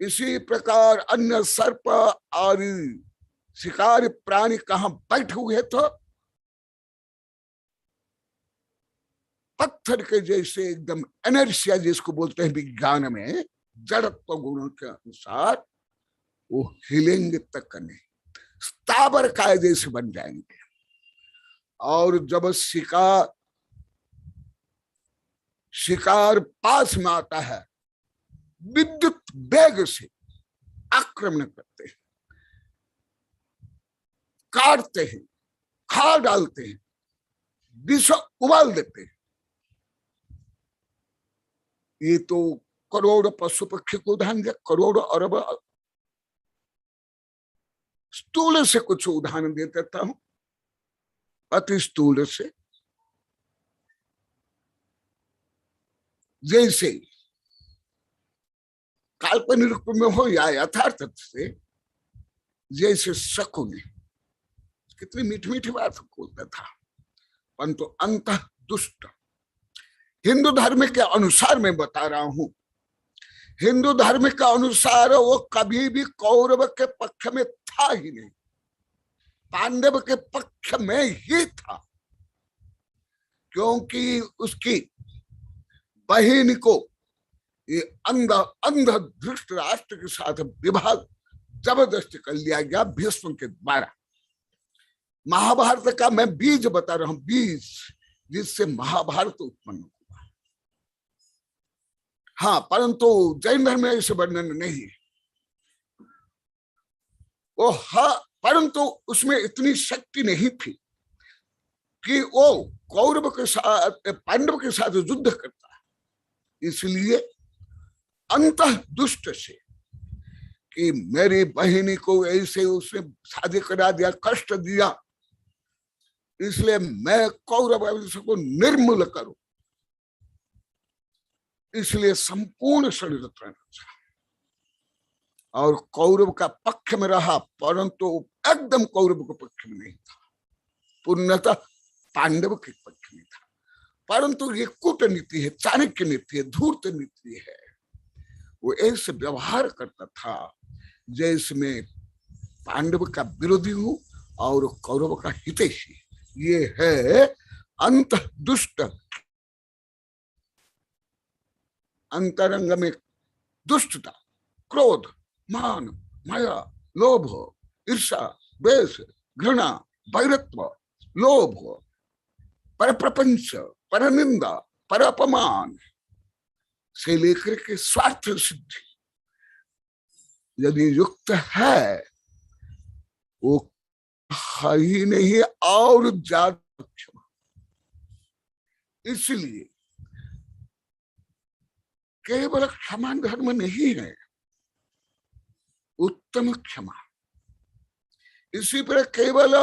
इसी प्रकार अन्य सर्प और शिकारी प्राणी कहां बैठे हुए तो पत्थर के जैसे एकदम एनर्शिया जिसको बोलते हैं विज्ञान में, जड़त्व गुणों के अनुसार वो हिलेंगे तक नहीं, स्थावर काय जैसे बन जाएंगे। और जब शिकार पास में आता है, विद्युत वेग से आक्रमण करते हैं, काटते हैं, खा डालते हैं, विष उबाल देते हैं। ये तो करोड़ पशु पक्षी को उदाहरण दिया, करोड़ अरब। स्थूल से कुछ उदाहरण दे देता हूं, अति स्थूल से। जैसे काल्पनिक रूप में हो या यथार्थ से, जैसे शकुन, कितनी मीठी मीठी बात बोलता था, परंतु अंतः दुष्ट। हिंदू धर्म के अनुसार मैं बता रहा हूं, हिंदू धर्म के अनुसार वो कभी भी कौरव के पक्ष में था ही नहीं, पांडव के पक्ष में ही था। क्योंकि उसकी बहन को ये अंध धृष्ट राष्ट्र के साथ विवाह जबरदस्ती कर लिया गया भीष्म के द्वारा। महाभारत का मैं बीज बता रहा हूं, बीज जिससे महाभारत उत्पन्न हुआ। हाँ, परंतु जैन धर्म में ऐसे वर्णन नहीं है। वो परंतु उसमें इतनी शक्ति नहीं थी कि वो कौरव के साथ पांडव के साथ युद्ध करता। इसलिए अंतः दुष्ट से कि मेरी बहिनी को ऐसे उसने शादी करा दिया, कष्ट दिया, इसलिए मैं कौरव वंश को निर्मूल करूं, इसलिए संपूर्ण षड्यंत्र रचा और कौरव का पक्ष में रहा, परंतु एकदम कौरव के पक्ष में नहीं था, पूर्णतः पांडव के पक्ष में था। परंतु ये कूटनीति है, चाणक्य नीति है, धूर्त नीति है। वो ऐसे व्यवहार करता था जैसे मैं पांडव का विरोधी हूं और कौरव का हितैषी। ये है अंत दुष्ट, अंतरंग में दुष्टता, क्रोध, मान, माया, लोभ, ईर्षा, द्वेष, घृणा, वैरत्व, लोभ, पर प्रपंच, पर निंदा, पर अपमान से लेकर के स्वार्थ सिद्धि यदि युक्त है, वो ही नहीं और ज्यादा क्षमा। इसलिए केवल क्षमा धर्म नहीं है, उत्तम क्षमा। इसी पर केवल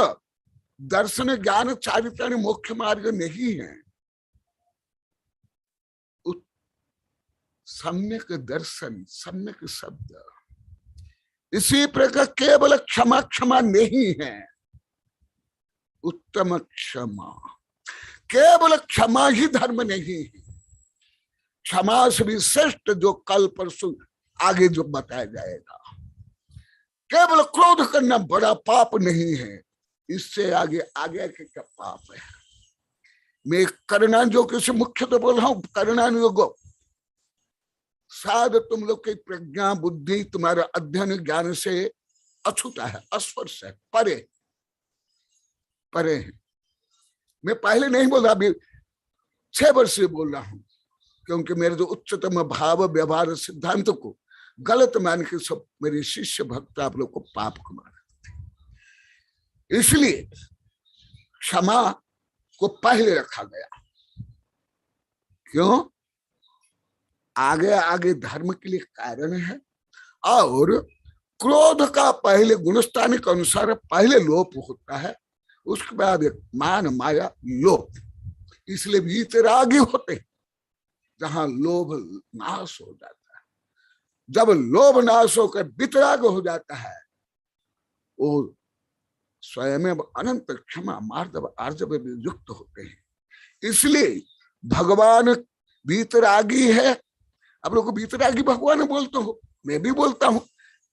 दर्शन ज्ञान चारित्र मोक्ष मार्ग नहीं है, सम्यक दर्शन, सम्यक शब्द। इसी प्रकार केवल क्षमा क्षमा नहीं है, उत्तम क्षमा। केवल क्षमा ही धर्म नहीं है, क्षमा से भी श्रेष्ठ जो कल परसों आगे जो बताया जाएगा। केवल क्रोध करना बड़ा पाप नहीं है, इससे आगे आगे के क्या पाप है। मैं करना जो किसी मुख्य तो बोल रहा हूं, करना योग शायद तुम लोग की प्रज्ञा बुद्धि तुम्हारा अध्ययन ज्ञान से अछूता है, अस्पर्श है, परे परे है। मैं पहले नहीं बोल रहा, अभी 6 वर्ष से बोल रहा हूं, क्योंकि मेरे जो उच्चतम भाव व्यवहार सिद्धांत को गलत मान के सब मेरे शिष्य भक्त आप लोग को पाप कमा रहे थे। इसलिए क्षमा को पहले रखा गया। क्यों? आगे आगे धर्म के लिए कारण है, और क्रोध का पहले गुणस्थान के अनुसार पहले लोप होता है, उसके बाद मान माया लोप। इसलिए वीतरागी होते हैं जहां लोभ नाश हो जाता है। जब लोभ नाश होकर वितराग हो जाता है, वो स्वयं अनंत क्षमा मार्दव आर्जव युक्त होते हैं। इसलिए भगवान वीतरागी है। आप लोग को वीतरागी भगवान बोलते हो, मैं भी बोलता हूं।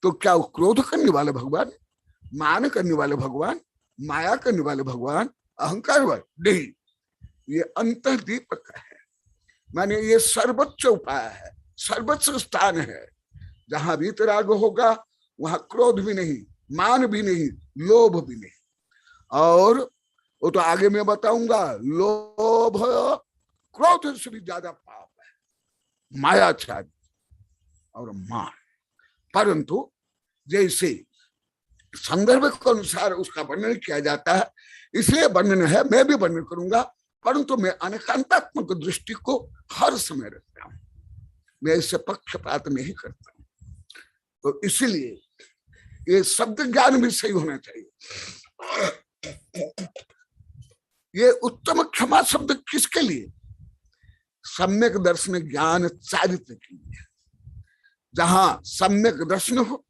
तो क्या वो क्रोध करने वाले भगवान, मान करने वाले भगवान, माया करने वाले भगवान, अहंकार वाले नहीं। ये अंतः दीपक है, माने ये सर्वोच्च उपाय है, सर्वोच्च स्थान है। जहां वीतराग होगा वहां क्रोध भी नहीं, मान भी नहीं, लोभ भी नहीं। और वो तो आगे मैं बताऊंगा, लोभ क्रोध से भी ज्यादा पाप है, मायाचारी और मान। परंतु जैसे संदर्भ के अनुसार उसका वर्णन किया जाता है, इसलिए वर्णन है, मैं भी वर्णन करूंगा, परंतु मैं अनेकांतात्मक दृष्टि को हर समय रखता हूं, मैं इससे पक्षपात नहीं करता हूं। तो इसलिए ये शब्द ज्ञान भी सही होना चाहिए। ये उत्तम क्षमा शब्द किसके लिए? सम्यक दर्शन ज्ञान चारित्र के लिए। जहां सम्यक दर्शन हो,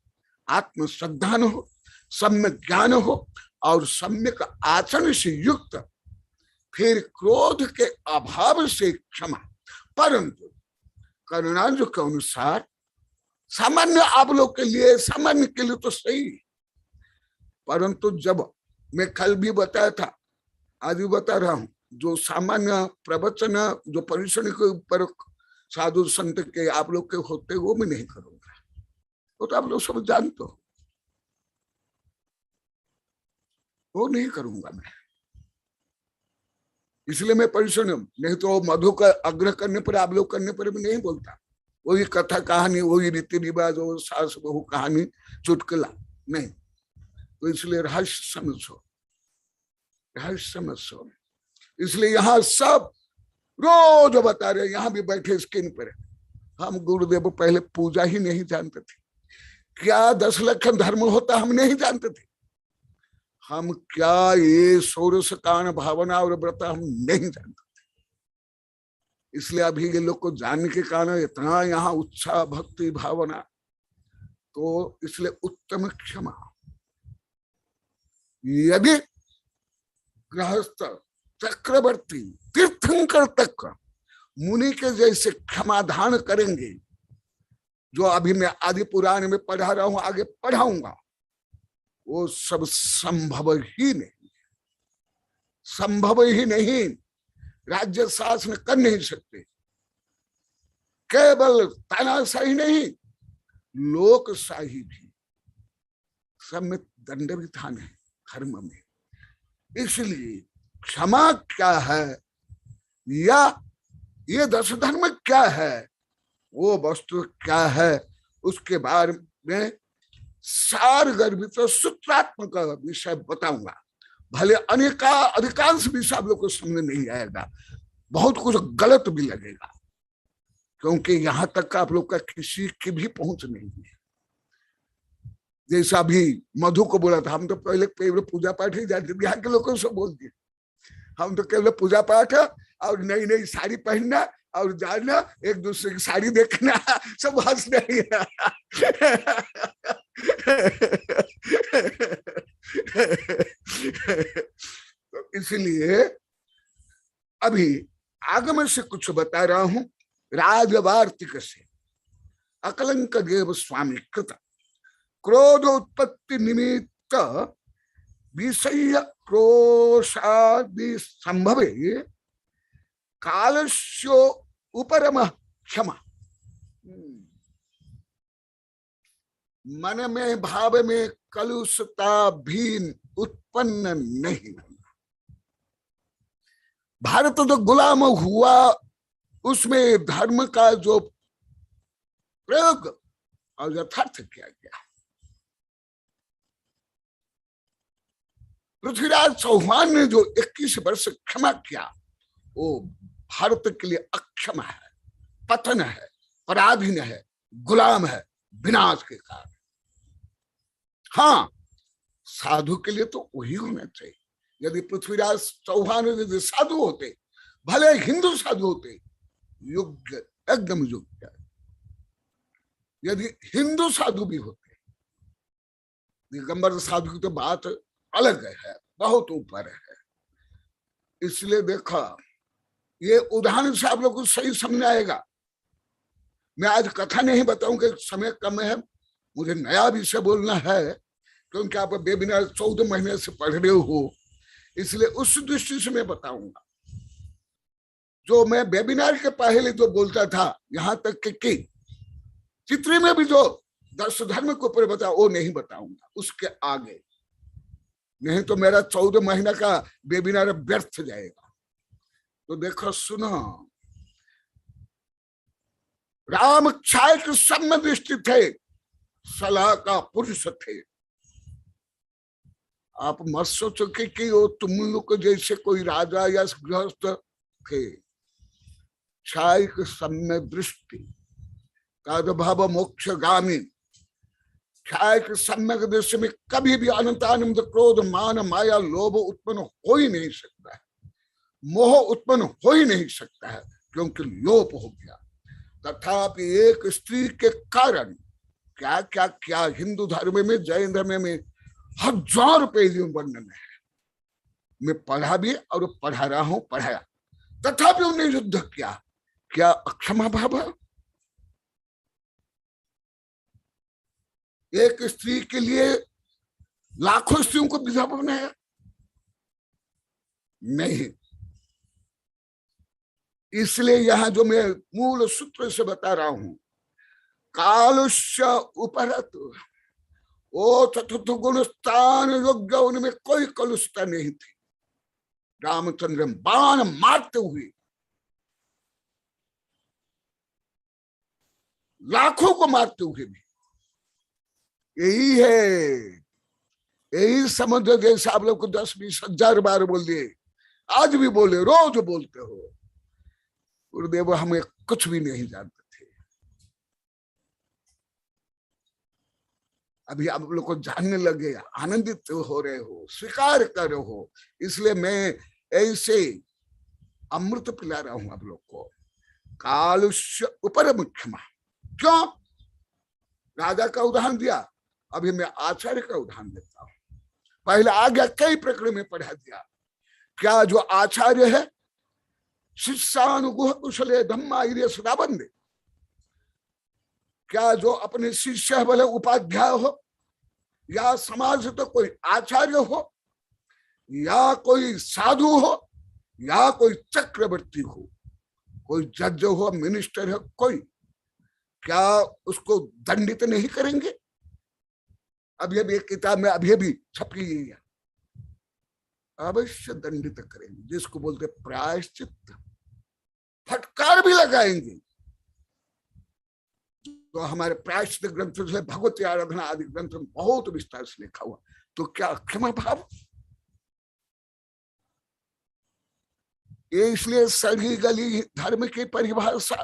आत्म श्रद्धान हो, सम्यक ज्ञान हो और सम्यक आचरण से युक्त, फिर क्रोध के अभाव से क्षमा। परंतु करुणांजु के अनुसार सामान्य आप लोग के लिए, सामान्य के लिए तो सही, परंतु जब मैं कल भी बताया था, आज भी बता रहा हूं, जो सामान्य प्रवचन जो परिश्रम के ऊपर साधु संत के आप लोग के होते, वो मैं नहीं करूंगा। वो तो आप लोग सब जानते हो, वो नहीं करूंगा मैं। इसलिए मैं परिश्रम, नहीं तो मधु का आग्रह करने पर, आप लोग करने पर भी नहीं बोलता। वही कथा कहानी, वही रीति रिवाज, वो सास बहू कहानी, चुटकुला नहीं। तो इसलिए रहस्य समझो, रहस्य समझो। इसलिए यहाँ सब रोज बता रहे, यहाँ भी बैठे स्क्रीन पर, हम गुरुदेव पहले पूजा ही नहीं जानते थे, क्या 10 लक्षण धर्म होता हम नहीं जानते थे, हम क्या ये षोडश कान भावना और व्रत हम नहीं जानते थे। इसलिए अभी ये लोग को जानने के कारण इतना यहाँ उत्साह भक्ति भावना, तो इसलिए उत्तम क्षमा। यदि गृहस्थ चक्रवर्ती तीर्थंकर तक मुनि के जैसे क्षमाधान करेंगे, जो अभी मैं आदि पुराण में पढ़ा रहा हूं, आगे पढ़ाऊंगा, वो सब संभव ही नहीं, संभव ही नहीं। राज्य शासन कर नहीं सकते, केवल तानाशाही नहीं, लोकशाही भी, सब में दंड विधान है धर्म में। इसलिए क्षमा क्या है या ये 10 धर्म क्या है, वो वस्तु क्या है, उसके बारे में सार गर्भित सूत्रात्मक विषय बताऊंगा। भले अधिकांश विषय आप लोग को समझ नहीं आएगा, बहुत कुछ गलत भी लगेगा, क्योंकि यहां तक का आप लोग का किसी की भी पहुंच नहीं है। जैसा भी मधु को बोला था, हम तो पहले केवल पूजा पाठ ही जानते थे, यहाँ के लोगों से बोल दिए, हम तो केवल पूजा पाठ और नई नई साड़ी पहनना और जाना, एक दूसरे की साड़ी देखना, सब हंस नहीं है। तो इसलिए अभी आगम से कुछ बता रहा हूं, राजवार्तिक से। अकलंक देव स्वामी कृत क्रोध उत्पत्ति निमित्त विषय क्रोशादि संभवे कालस्यो उपरम क्षमा। मन में भाव में कलुषता भी उत्पन्न नहीं होना। भारत तो गुलाम हुआ, उसमें धर्म का जो प्रयोग और यथार्थ किया गया। पृथ्वीराज चौहान ने जो 21 वर्ष क्षमा किया, वो भारत के लिए अक्षम है, पतन है, पराधीन है, गुलाम है, विनाश के कारण। हाँ, साधु के लिए तो वही होना चाहिए। यदि पृथ्वीराज चौहान यदि साधु होते, भले हिंदू साधु होते, योग्य एकदम योग्य। यदि हिंदू साधु भी होते, दिगंबर साधु की तो बात अलग है, बहुत ऊपर है। इसलिए देखा, ये उदाहरण से आप लोग को सही समझ आएगा। मैं आज कथा नहीं बताऊंगा, समय कम है, मुझे नया विषय बोलना है, क्योंकि आप वेबिनार 14 महीने से पढ़ रहे हो, इसलिए उस दृष्टि से मैं बताऊंगा। जो मैं वेबिनार के पहले जो बोलता था, यहां तक कि चित्र में भी जो 10 धर्म के ऊपर बता, वो नहीं बताऊंगा उसके आगे, नहीं तो मेरा 14 महीना का वेबिनार व्यर्थ जाएगा। तो देखो सुनो, राम क्षय के सम्य दृष्टि थे, सलाह का पुरुष थे। आप मत सोचो कि वो तुम लोग को जैसे कोई राजा या गृहस्थ थे। क्षय के सम्य दृष्टि तद्भव मोक्षगामी, क्षय के सम्यक दृष्टि में कभी भी अनंतानंद क्रोध मान माया लोभ उत्पन्न हो ही नहीं सकता है, मोह उत्पन्न हो ही नहीं सकता है, क्योंकि लोप हो गया। तथापि एक स्त्री के कारण क्या क्या क्या हिंदू धर्म में, जैन धर्म में हजारों पेज वर्णन है। मैं पढ़ा भी और पढ़ा रहा हूं, पढ़ाया, तथापि उन्हें युद्ध किया। क्या अक्षमा भाव? एक स्त्री के लिए लाखों स्त्रियों को विधवा बनाया? नहीं। इसलिए यहां जो मैं मूल सूत्र से बता रहा हूं, कालुष्य उपरत, वो चतुर्थ गुण स्थान योग्य, उनमें कोई कलुषता नहीं थी। रामचंद्र बाण मारते हुए लाखों को मारते हुए भी, यही है यही समझो जैसे आप लोग को 10-20 हजार बार बोल दिए, आज भी बोले, रोज बोलते हो। गुरुदेव हमें कुछ भी नहीं जानते थे, अभी आप लोग को जानने लगे, आनंदित हो रहे हो, स्वीकार कर रहे हो, इसलिए मैं ऐसे अमृत पिला रहा हूं आप लोग को। कालुष्य ऊपर मुख्यमा, क्यों? राजा का उदाहरण दिया, अभी मैं आचार्य का उदाहरण देता हूं। पहले आज्ञा कई प्रकरण में पढ़ा दिया, क्या जो आचार्य है शिष्यानुगुह कुशले धम्मा सदा बंदे, क्या जो अपने शिष्य भले उपाध्याय हो या समाज तो कोई आचार्य हो या कोई साधु हो या कोई चक्रवर्ती हो, कोई जज हो, मिनिस्टर हो, कोई, क्या उसको दंडित नहीं करेंगे? अभी अभी एक किताब में अभी अभी छपी है, अवश्य दंडित करेंगे, जिसको बोलते प्रायश्चित, फटकार भी लगाएंगे। तो हमारे प्रायश्चित ग्रंथ से भगवती आराधना आदि ग्रंथ में बहुत विस्तार से लिखा हुआ। तो क्या क्षमा भाव? ये इसलिए सड़ी गली धर्म की परिभाषा,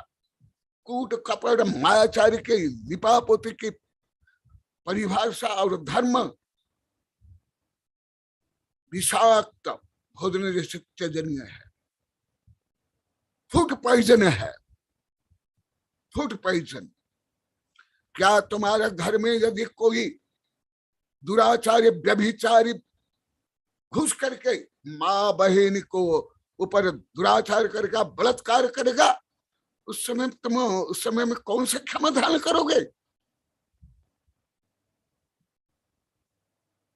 कूट कपट मायाचार्य के दीपापोती की परिभाषा और धर्म विषाक्त भोजन जैसे त्यजनीय है, फूड पॉइजन है, फूड पॉइजन। क्या तुम्हारे घर में यदि कोई दुराचार्य व्यभिचारी घुस करके माँ बहन को ऊपर दुराचार करेगा, बलात्कार करेगा, उस समय में कौन से क्षमादान करोगे?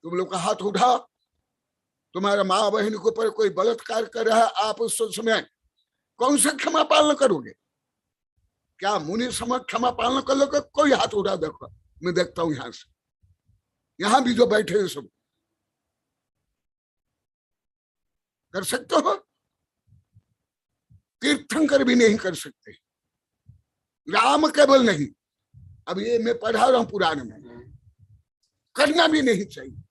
तुम लोग का हाथ उठा, तुम्हारा माँ बहन के ऊपर कोई बलात्कार कर रहा है, आप उस समय कौन सा क्षमा पालन करोगे? क्या मुनि समय क्षमा पालन कर लोगे? कोई हाथ उठा देखो, मैं देखता हूं यहां से, यहां भी जो बैठे हैं सब कर सकते हो? तीर्थंकर भी नहीं कर सकते, राम केवल नहीं, अब ये मैं पढ़ा रहा हूं पुराण में, करना भी नहीं चाहिए,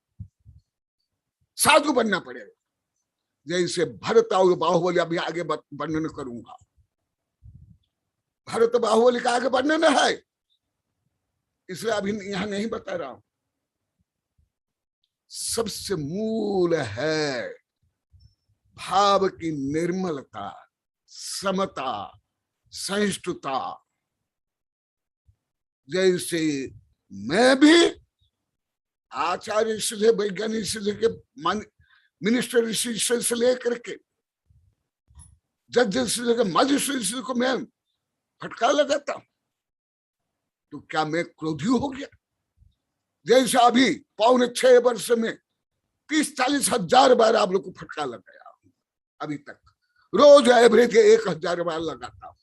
साधु बनना पड़ेगा। जैसे भरत और बाहुबली, अभी आगे वर्णन करूंगा, भरत बाहुबली का आगे वर्णन है, इसलिए अभी यहां नहीं बता रहा हूं। सबसे मूल है भाव की निर्मलता, समता, सहिष्णुता। जैसे मैं भी आचार्य से, वैज्ञानिक से लेके मिनिस्टर से लेकर के जज से लेकर मजिस्ट्रेट को मैं फटकार लगाता हूं, तो क्या मैं क्रोधी हो गया? जैसे अभी 5.5 वर्ष में 30-40 हजार बार आप लोग को फटकार लगाया अभी तक, रोज एवरेज 1000 बार लगाता हूं।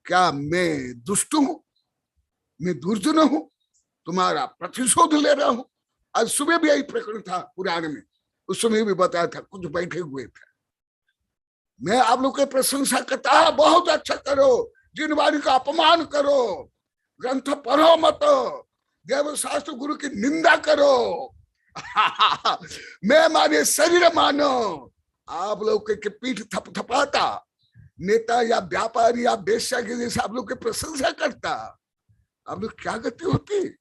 क्या मैं दुष्ट हूं? मैं दुर्जन हूं? तुम्हारा प्रतिशोध ले रहा हूं? आज सुबह भी यही प्रकरण था पुराण में, उस समय भी बताया था, कुछ बैठे हुए थे। मैं आप लोग की प्रशंसा करता, बहुत अच्छा करो, जिन वाणी का अपमान करो, ग्रंथ पढ़ो मत, देव शास्त्र गुरु की निंदा करो मैं माने शरीर मानो। आप लोग के पीठ थपथपाता, नेता या व्यापारी या वेश्या के जैसे आप लोग की प्रशंसा करता, आप लोग क्या गति होती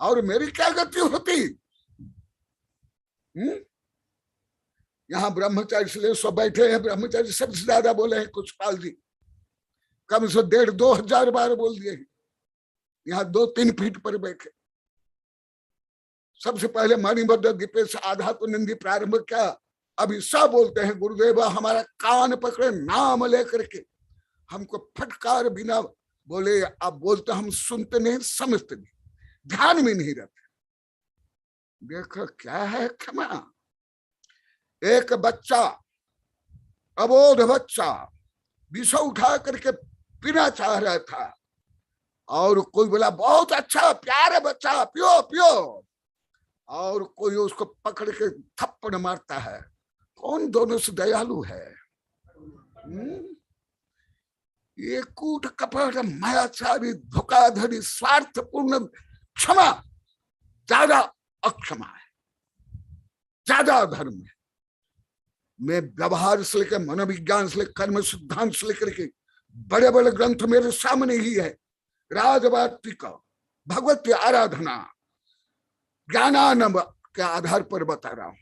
और मेरी क्या गति होती? यहाँ ब्रह्मचारी से सब बैठे हैं, ब्रह्मचारी सबसे ज्यादा बोले हैं कुशपाल जी, कम से 1,500-2 हजार बार बोल दिए। यहाँ 2-3 फीट पर बैठे। सबसे पहले मणिभद्र दीपेश आधा तो निंदी प्रारंभ किया, अभी सब बोलते हैं गुरुदेव हमारा कान पकड़े, नाम लेकर के हमको फटकार बिना बोले, आप बोलते हम सुनते नहीं, समझते नहीं, ध्यान में नहीं रहते। देखो क्या है क्षमा। एक बच्चा, अबोध बच्चा विष उठा करके पीना चाह रहा था और कोई बोला बहुत अच्छा प्यारे बच्चा पियो पियो, और कोई उसको पकड़ के थप्पड़ मारता है। कौन दोनों से दयालु है? ये कूट कपट मायाचारी धोखाधड़ी स्वार्थपूर्ण क्षमा ज्यादा अक्षमा है, ज्यादा अधर्म है। मैं व्यवहार से लेकर मनोविज्ञान से लेकर कर्म सिद्धांत से लेकर के बड़े बड़े ग्रंथ मेरे सामने ही है। राजवाटिका, भगवत आराधना, ज्ञानानंद के आधार पर बता रहा हूं।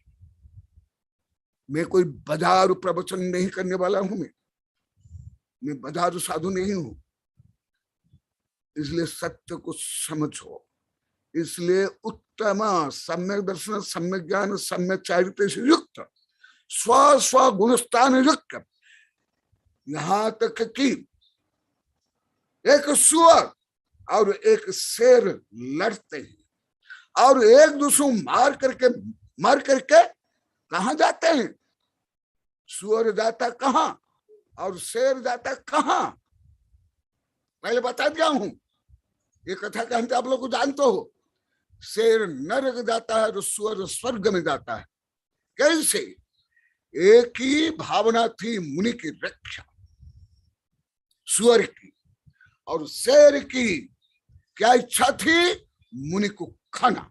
मैं कोई बाजार प्रवचन नहीं करने वाला हूं। मैं बाजार साधु नहीं हूं। इसलिए सत्य को समझो। इसलिए उत्तम सम्यक दर्शन, सम्यक ज्ञान, सम्यक चारित्र से युक्त, स्व स्व गुणस्थान युक्त, यहां तक कि एक सुअर और एक शेर लड़ते हैं और एक दूसरे मार करके कहां जाते हैं? सुअर जाता कहां और शेर जाता कहां? पहले बता दिया हूं, ये कथा कहते आप लोग को जानते हो। शेर नरक जाता है और सुअर स्वर्ग में जाता है। कैसे? एक ही भावना थी मुनि की रक्षा, सुअर की, और शेर की क्या इच्छा थी? मुनि को खाना।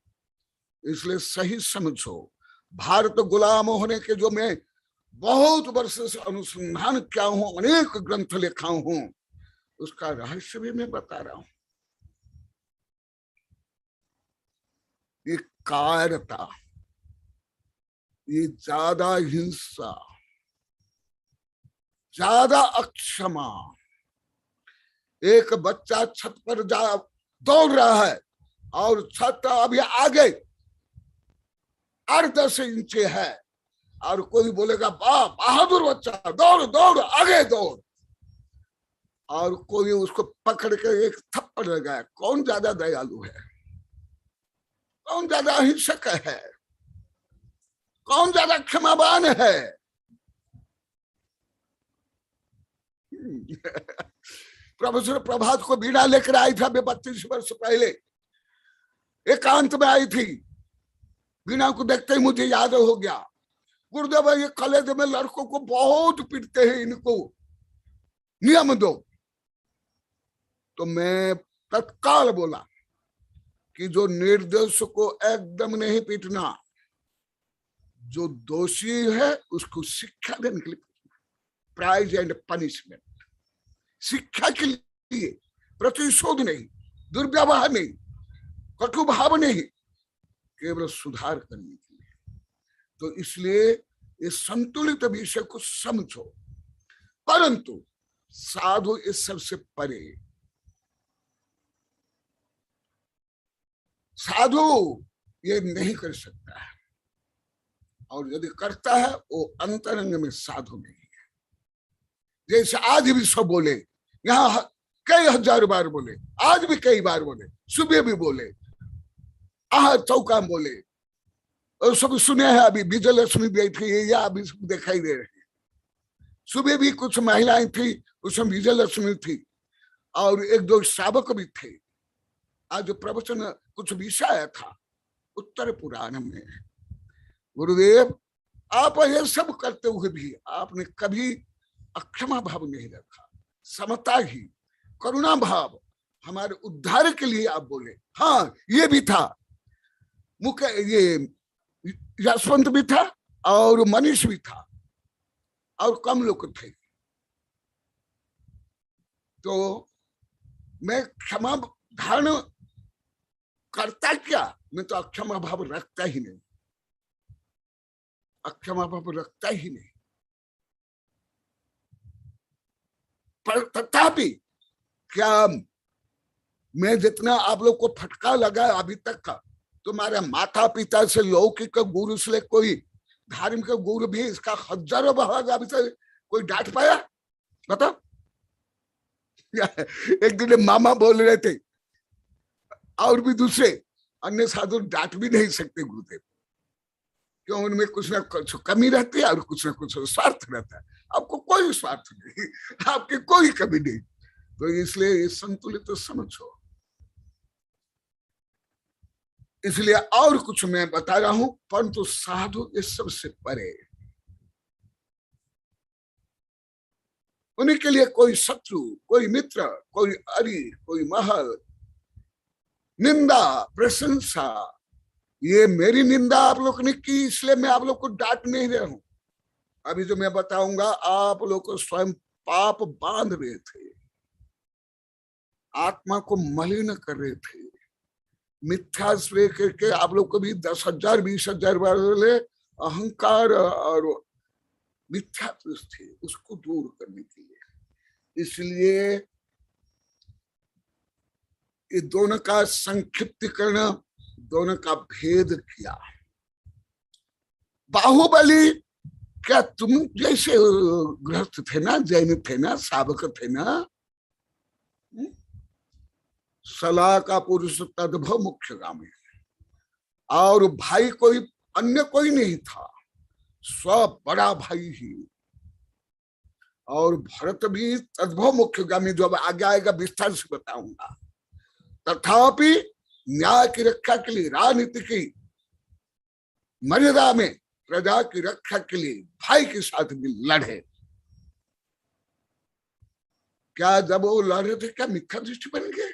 इसलिए सही समझो, भारत गुलाम होने के जो मैं बहुत वर्ष से अनुसंधान किया हूं, अनेक ग्रंथ लिखा हूं, उसका रहस्य भी मैं बता रहा हूं। ये कायरता, ये ज्यादा हिंसा, ज्यादा अक्षमा। एक बच्चा छत पर दौड़ रहा है और छत अभी आगे 8-10 इंच है और कोई बोलेगा वाह बहादुर बच्चा, दौड़ दौड़ आगे दौड़, और कोई उसको पकड़ के एक थप्पड़ लगाया। कौन ज्यादा दयालु है? कौन ज्यादा अहिंसक है? कौन ज्यादा क्षमावान है? प्रोफेसर प्रभात को बीड़ा लेकर आई था 32 वर्ष पहले, एकांत में आई थी। बीड़ा को देखते ही मुझे याद हो गया, गुरुदेव ये कॉलेज में लड़कों को बहुत पीटते हैं, इनको नियम दो। तो मैं तत्काल बोला कि जो निर्दोष को एकदम नहीं पीटना, जो दोषी है उसको शिक्षा देने के लिए, प्राइज एंड पनिशमेंट, शिक्षा के लिए, प्रतिशोध नहीं, दुर्व्यवहार नहीं, कटु भाव नहीं, केवल सुधार करने के लिए। तो इसलिए इस संतुलित विषय को समझो, परंतु साधु इस सबसे परे। साधु ये नहीं कर सकता है, और यदि करता है वो अंतरंग में साधु नहीं है। जैसे आज भी सब बोले, यहाँ कई हजार बार बोले, आज भी कई बार बोले, सुबह भी बोले, चौका में बोले, और सब सुने हैं। अभी विजयलक्ष्मी भी थी, या अभी सब दिखाई दे रहे हैं। सुबह भी कुछ महिलाएं थी, उसमें विजयलक्ष्मी थी, और 1-2 श्रावक भी थे। आज प्रवचन कुछ विषय था उत्तर पुराण में। गुरुदेव आप ये सब करते हुए भी आपने कभी अक्षमा भाव नहीं रखा, समता ही, करुणा भाव, हमारे उद्धार के लिए आप बोले। हाँ ये भी था, मुख्य ये यशवंत भी था और मनीष भी था और कम लोग थे। तो मैं क्षमा धारण करता क्या? मैं तो अक्षमा भाव रखता ही नहीं, अक्षमा भाव रखता ही नहीं। पर तथापि क्या मैं जितना आप लोग को फटका लगा अभी तक का, तुम्हारे माता पिता से, लौकिक गुरु से, कोई धार्मिक गुरु भी इसका हजारों भाग अभी तक कोई डांट पाया? बताओ। एक दिन मामा बोल रहे थे, और भी दूसरे अन्य साधु डांट भी नहीं सकते गुरुदेव, क्यों? उनमें कुछ ना कुछ कमी रहती है और कुछ ना कुछ स्वार्थ रहता है। आपको कोई स्वार्थ नहीं, आपकी कोई कमी नहीं। तो इसलिए संतुलित तो समझो। इसलिए और कुछ मैं बता रहा हूं, परंतु साधु इस सबसे परे। उन्हीं के लिए कोई शत्रु, कोई मित्र, कोई अरी, कोई महल, निंदा, प्रशंसा, ये मेरी निंदा आप लोग ने की, इसलिए मैं आप लोग को डांट नहीं रहा हूं। अभी जो मैं बताऊंगा, आप लोग को स्वयं पाप बांध रहे थे, आत्मा को मलिन कर रहे थे, मिथ्या श्रेय करके आप लोग को भी 10,000 20,000 वाले अहंकार और मिथ्या थे, उसको दूर करने के लिए। इसलिए ये दोनों का संक्षिप्तीकरण, दोनों का भेद किया। बाहुबली, क्या तुम जैसे गृहस्थ थे ना, जैन थे ना, सावक थे ना, सलाह का पुरुष तद्भव मुख्यगामी, और भाई कोई अन्य कोई नहीं था, स्व बड़ा भाई ही। और भरत भी तद्भव मुख्यगामी, जो अब आगे आएगा विस्तार से बताऊंगा। तथापि न्याय की रक्षा के लिए, राजनीति की मर्यादा में प्रजा की रक्षा के लिए भाई के साथ भी लड़े। क्या जब वो लड़ रहे थे, क्या मिथ्या दृष्टि बन गए?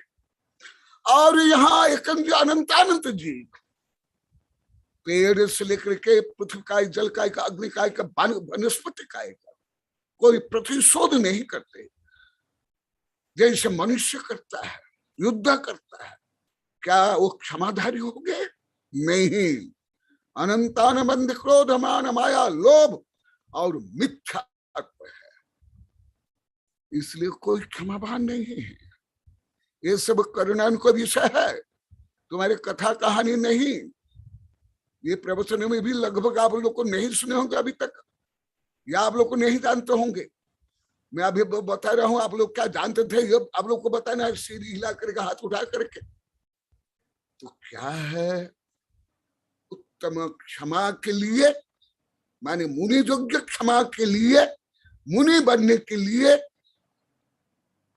और यहाँ एक अनंतानंत जी, पेड़ से लेकर के पृथ्वी काय, जल काय का, अग्नि काय का, वनस्पति काय का, कोई प्रतिशोध नहीं करते जैसे मनुष्य करता है, युद्ध करता है। क्या वो क्षमाधारी हो गए? नहीं। अनंतान बंध क्रोध मान माया लोभ और मिथ्या है, इसलिए कोई क्षमाभान नहीं है। ये सब करुणान को विषय है, तुम्हारी कथा कहानी नहीं। ये प्रवचन में भी लगभग आप लोग को नहीं सुने होंगे अभी तक, या आप लोग को नहीं जानते होंगे। मैं अभी बता रहा हूं, आप लोग क्या जानते थे ये आप लोग को बताना है, सिर हिला करके, हाथ उठा करके। तो क्या है, उत्तम क्षमा के लिए, माने मुनि योग्य क्षमा के लिए, मुनि बनने के लिए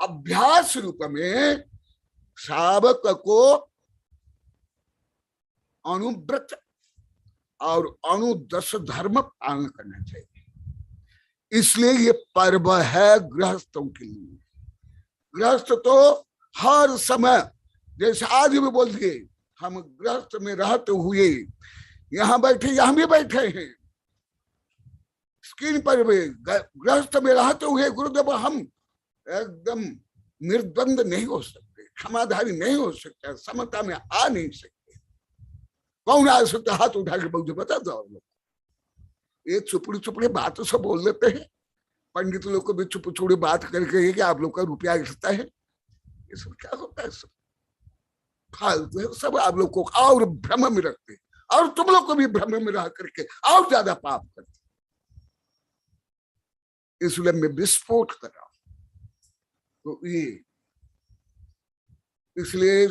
अभ्यास रूप में सावक को अनुव्रत और अनुदश धर्म पालन करना चाहिए। इसलिए ये पर्व है गृहस्थों के लिए। गृहस्थ तो हर समय, जैसे आज भी बोल दिए, हम गृहस्थ में रहते हुए यहाँ बैठे, यहाँ भी बैठे हैं स्क्रीन पर भी, गृहस्थ में रहते हुए गुरुदेव हम एकदम निर्द्वंद नहीं हो सकते, क्षमाधारी नहीं हो सकते, समता में आ नहीं सकते। कौन आ सकता? हाथ उठा के मुझे बता दो। लोग ये चुपड़ी चुपड़ी बात सब बोल लेते हैं, पंडित लोग को भी चुप चुपड़ी बात करके कि आप लोग का रुपया रिश्ता है। ये सब क्या होता है? सब फालतू है, सब आप लोग को और भ्रम में रखते, और तुम लोग को भी भ्रम में रह करके और ज्यादा पाप करते। इसलिए मैं विस्फोट कर रहा हूं। तो ये इसलिए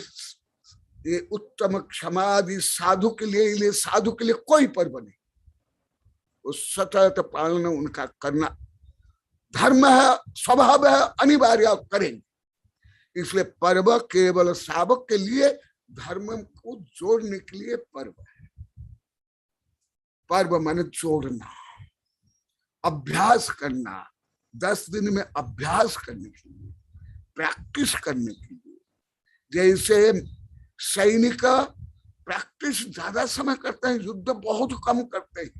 ये उत्तम क्षमादि साधु के लिए, साधु के लिए कोई पर्व नहीं, उस सतत पालन उनका करना धर्म है, स्वभाव है, अनिवार्य करेंगे। इसलिए पर्व केवल सावक के लिए, धर्म को जोड़ने के लिए पर्व है। पर्व माने जोड़ना, अभ्यास करना, 10 दिन में अभ्यास करने के लिए, प्रैक्टिस करने के लिए। जैसे सैनिक प्रैक्टिस ज्यादा समय करते हैं, युद्ध बहुत कम करते हैं।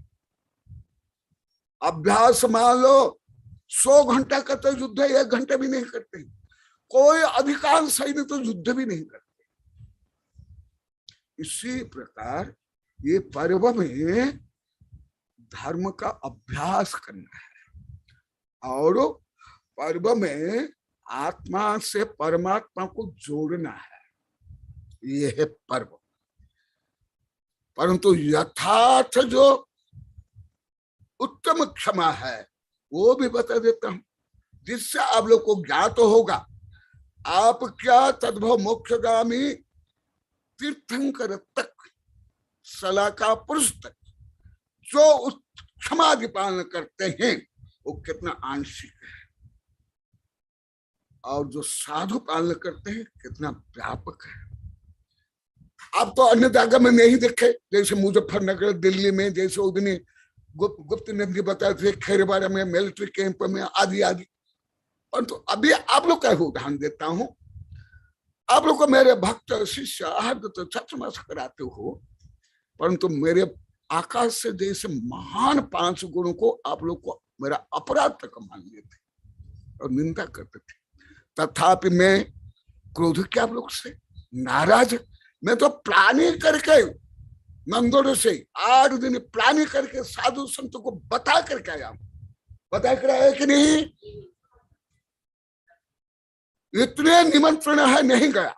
अभ्यास मान लो 100 घंटा करते, युद्ध 1 घंटे भी नहीं करते। कोई अधिकांश सैनिक तो युद्ध भी नहीं करते। इसी प्रकार ये पर्व में धर्म का अभ्यास करना है, और पर्व में आत्मा से परमात्मा को जोड़ना है। ये है पर्व। परंतु यथार्थ जो उत्तम क्षमा है वो भी बता देता हूं, जिससे आप लोग को ज्ञात होगा। आप क्या तद्भव मोक्षगामी तीर्थंकर तक, सलाका पुरुष तक जो उस क्षमादि पालन करते हैं वो कितना आंशिक है, और जो साधु पालन करते हैं कितना व्यापक है। आप तो अन्य जगह में नहीं देखे, जैसे मुजफ्फरनगर दिल्ली में, जैसे उदनी गुप्त नंदी बताए थे, खैरबाड़ा में, मिलिट्री कैंप में, आदि आदि। परंतु अभी आप लोग का उदाहरण देता हूं। आप लोग को मेरे भक्त शिष्य हरदत्त छत्रमास कराते हो, परंतु मेरे आकाश से जैसे महान 5 गुणों को आप लोग को मेरा अपराध तक मान लेते और निंदा करते थे। तथापि मैं क्रोध क्या आप लोग से नाराज, मैं तो प्लानिंग करके मंदोर से 8 दिन प्लानिंग करके साधु संतों को बता करके आया, बता कर आया कि नहीं? इतने निमंत्रण है, नहीं गया,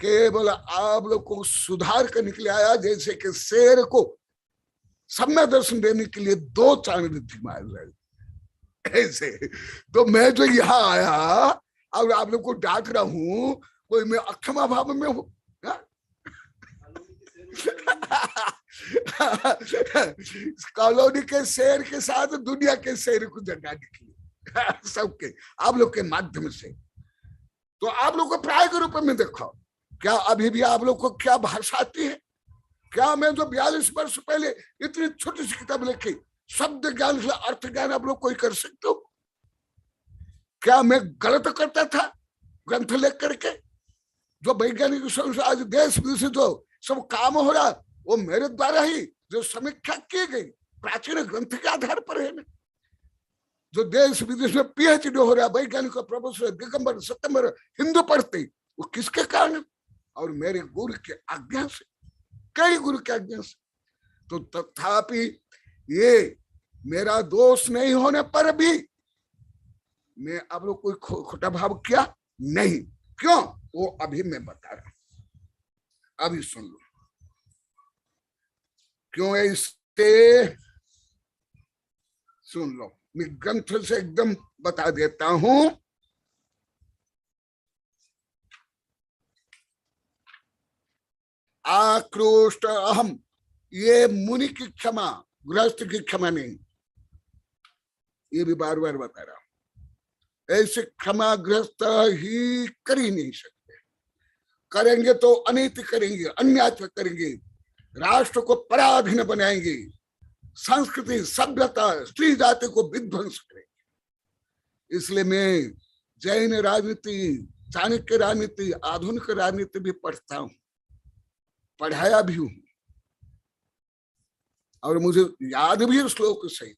केवल आप लोग को सुधार कर निकले आया। जैसे कि शेर को सम्य दर्शन देने के लिए 2 चांद रिद्धि मार रहे ऐसे। तो मैं जो यहाँ आया और आप लोग को डांट रहा हूं, कोई मैं अक्षमा भाव में हूं? कॉलोनी के शेर के साथ दुनिया के शेर को जगाने के लिए सबके आप लोग के माध्यम से। तो आप लोग को प्राय के रूप में देखो, क्या अभी भी आप लोग को क्या भाषा आती है? क्या मैं जो 42 वर्ष पहले इतनी छोटी सी किताब लिखी, शब्द ज्ञान से अर्थ ज्ञान आप लोग कोई कर सकते हो? क्या मैं गलत करता था ग्रंथ लिख करके? जो वैज्ञानिक आज देश विदेश जो सब काम हो रहा, वो मेरे द्वारा ही जो समीक्षा की गई प्राचीन ग्रंथ के आधार पर है ना। जो देश विदेश में PhD हो रहा, वैज्ञानिक प्रोफेसर दिगंबर सितंबर हिंदू पढ़ते, वो किसके कारण? और मेरे गुरु के आज्ञा से, कई गुरु के आज्ञा से। तो तथापि ये मेरा दोष नहीं होने पर भी मैं आप लोग कोई खोटा भाव किया नहीं। क्यों? वो अभी मैं बता रहा हूं, अभी सुन लो क्यों है। इससे सुन लो, मैं ग्रंथ से एकदम बता देता हूं। आक्रोश अहम, ये मुनि की क्षमा, गृहस्थ की क्षमा नहीं, ये भी बार बार बता रहा हूं। ऐसे क्षमा गृहस्थ ही कर ही नहीं सकते, करेंगे तो अनीति करेंगे, अन्याय करेंगे, राष्ट्र को पराधीन बनाएंगे, संस्कृति सभ्यता स्त्री जाति को विध्वंस करेंगे। इसलिए मैं जैन राजनीति, चाणक्य राजनीति, आधुनिक राजनीति भी पढ़ता हूं, पढ़ाया भी हूं, और मुझे याद भी है श्लोक सहित।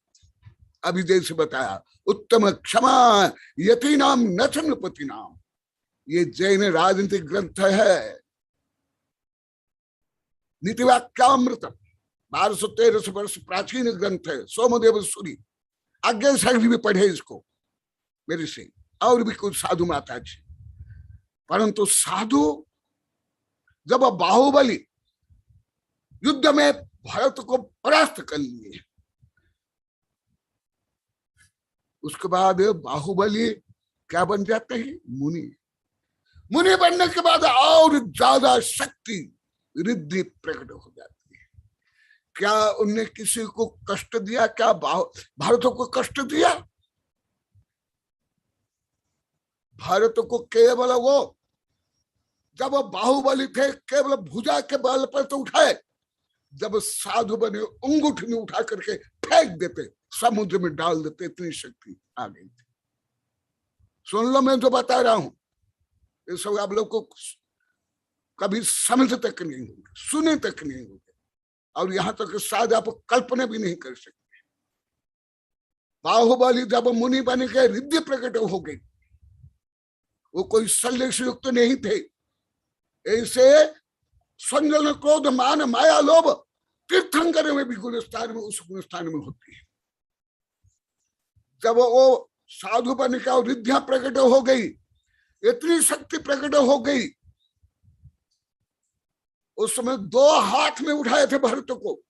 अभी जैसे बताया, उत्तम क्षमा यति नाम न नृपति नाम, ये जैन राजनीतिक ग्रंथ है। नीतिवाक्यामृत 1213 वर्ष प्राचीन ग्रंथ है। सोमदेव सूरी आज्ञा साहब भी पढ़े इसको मेरे से, और भी कुछ साधु माता जी। परंतु साधु जब बाहुबली युद्ध में भारत को परास्त कर लिए, उसके बाद बाहुबली क्या बन जाते हैं? मुनि। मुनि बनने के बाद और ज्यादा शक्ति रिद्धि प्रकट हो जाती है। क्या उनने किसी को कष्ट दिया? क्या भारत को कष्ट दिया? भारत को केवल वो जब बाहुबली थे केवल भुजा के बल पर तो उठाए, जब साधु बने अंगूठी में उठा करके फेंक देते, समुद्र में डाल देते, इतनी शक्ति आ गई थी। सुन लो, मैं जो बता रहा हूं ये सब आप लोग को कभी समझ तक नहीं होगी, सुने तक नहीं होगी, और यहां तक शायद आप कल्पना भी नहीं कर सकते। बाहुबली जब मुनि बन के रिद्धि प्रकट हो गई, वो कोई शल्य युक्त नहीं थे। ऐसे संजन क्रोध मान माया लोभ तीर्थंकर में भी गुणस्थान में, उस गुणस्थान में होती है। जब वो साधु बन के और रिद्धियां प्रकट हो गई, इतनी शक्ति प्रकट हो गई, उस समय 2 हाथ में उठाए थे भारत को,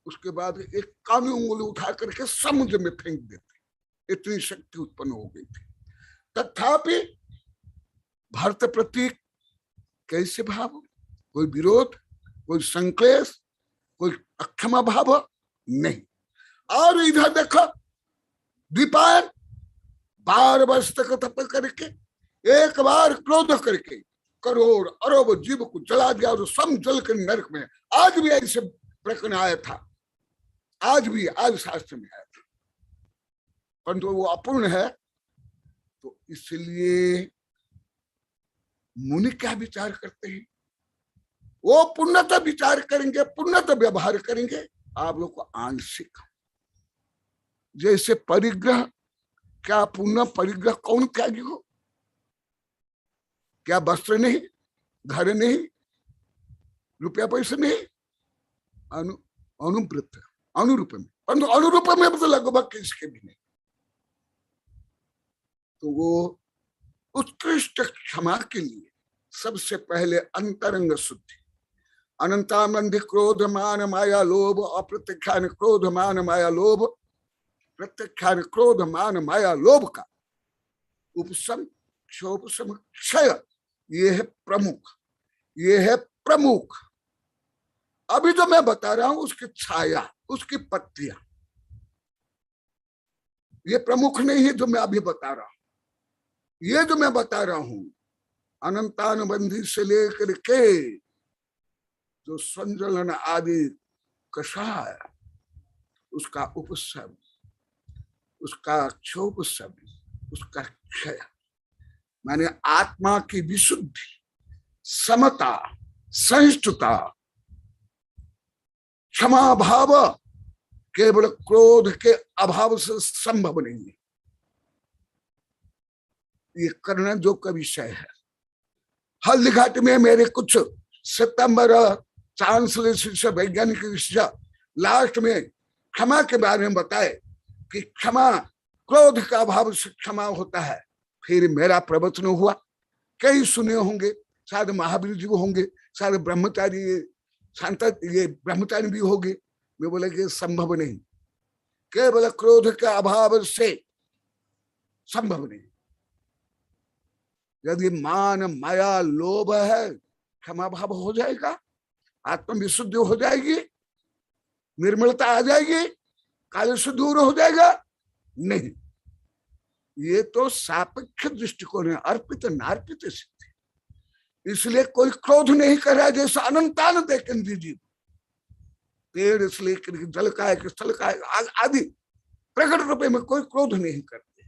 उसके बाद एक कानी उंगली उठा करके समुद्र में फेंक देते, इतनी शक्ति उत्पन्न हो गई थी। तथापि भारत प्रति कैसे भाव? कोई विरोध, कोई संक्लेश, कोई अक्षमा भाव नहीं। और इधर देखो, द्वीपायन 12 वर्ष तक तप करके, एक बार क्रोध करके करोड़ अरब जीव को जला दिया और सम जल के नरक में। आज भी ऐसे प्रकरण आया था, आज भी, आज शास्त्र में आया था, परंतु वो अपूर्ण है। तो इसलिए मुनि क्या विचार करते हैं? वो पूर्णतः विचार करेंगे, पूर्णतः व्यवहार करेंगे। आप लोग को आंशिक, जैसे परिग्रह, क्या पूर्ण परिग्रह कौन त्यागी हो? क्या वस्त्र नहीं, घर नहीं, रुपया पैसे नहीं, अनुवृत्त अनुरूप में, परंतु अनुरूप में तो लगभग किसके भी नहीं। तो वो उत्कृष्ट क्षमा के लिए सबसे पहले अंतरंग शुद्धि, अनंतानंद क्रोध मान माया लोभ, अप्रत्यक्षान क्रोध मान माया लोभ, प्रत्यक्षान क्रोध मान माया लोभ का उपशम क्षोपशम क्षय, ये है प्रमुख, ये है प्रमुख। अभी जो मैं बता रहा हूं उसकी छाया, उसकी पत्तियां, ये प्रमुख नहीं है जो मैं अभी बता रहा हूं। ये जो मैं बता रहा हूं अनंतानुबंधी से लेकर के जो संजलन आदि कषाय, उसका उपशम, उसका क्षोपशम, उसका क्षय, माने आत्मा की विशुद्धि, समता, सहिष्णुता, क्षमा भाव केवल क्रोध के अभाव से संभव नहीं है। ये करना जो का विषय है। हल्दीघाट में मेरे कुछ सितंबर चांसलर शिक्षा वैज्ञानिक शिक्षा लास्ट में क्षमा के बारे में बताए कि क्षमा क्रोध का अभाव से क्षमा होता है। फिर मेरा प्रवचन हुआ, कई सुने होंगे, शायद महावीर जी होंगे, शायद ब्रह्मचारी शांत ये ब्रह्मचारी भी होंगे। मैं बोला कि संभव नहीं, केवल क्रोध के अभाव से संभव नहीं। यदि मान माया लोभ है, क्षमा भाव हो जाएगा, आत्म विशुद्धि हो जाएगी, निर्मलता आ जाएगी, काल से दूर हो जाएगा? नहीं, ये तो सापेक्ष दृष्टिकोण है, अर्पित नार्पित सिद्धि। इसलिए कोई क्रोध नहीं कर रहा है, जैसे अनंतान देखें जी, पेड़ से लेकर जल का है, स्थल का है आदि प्रकट रूप में कोई क्रोध नहीं करते,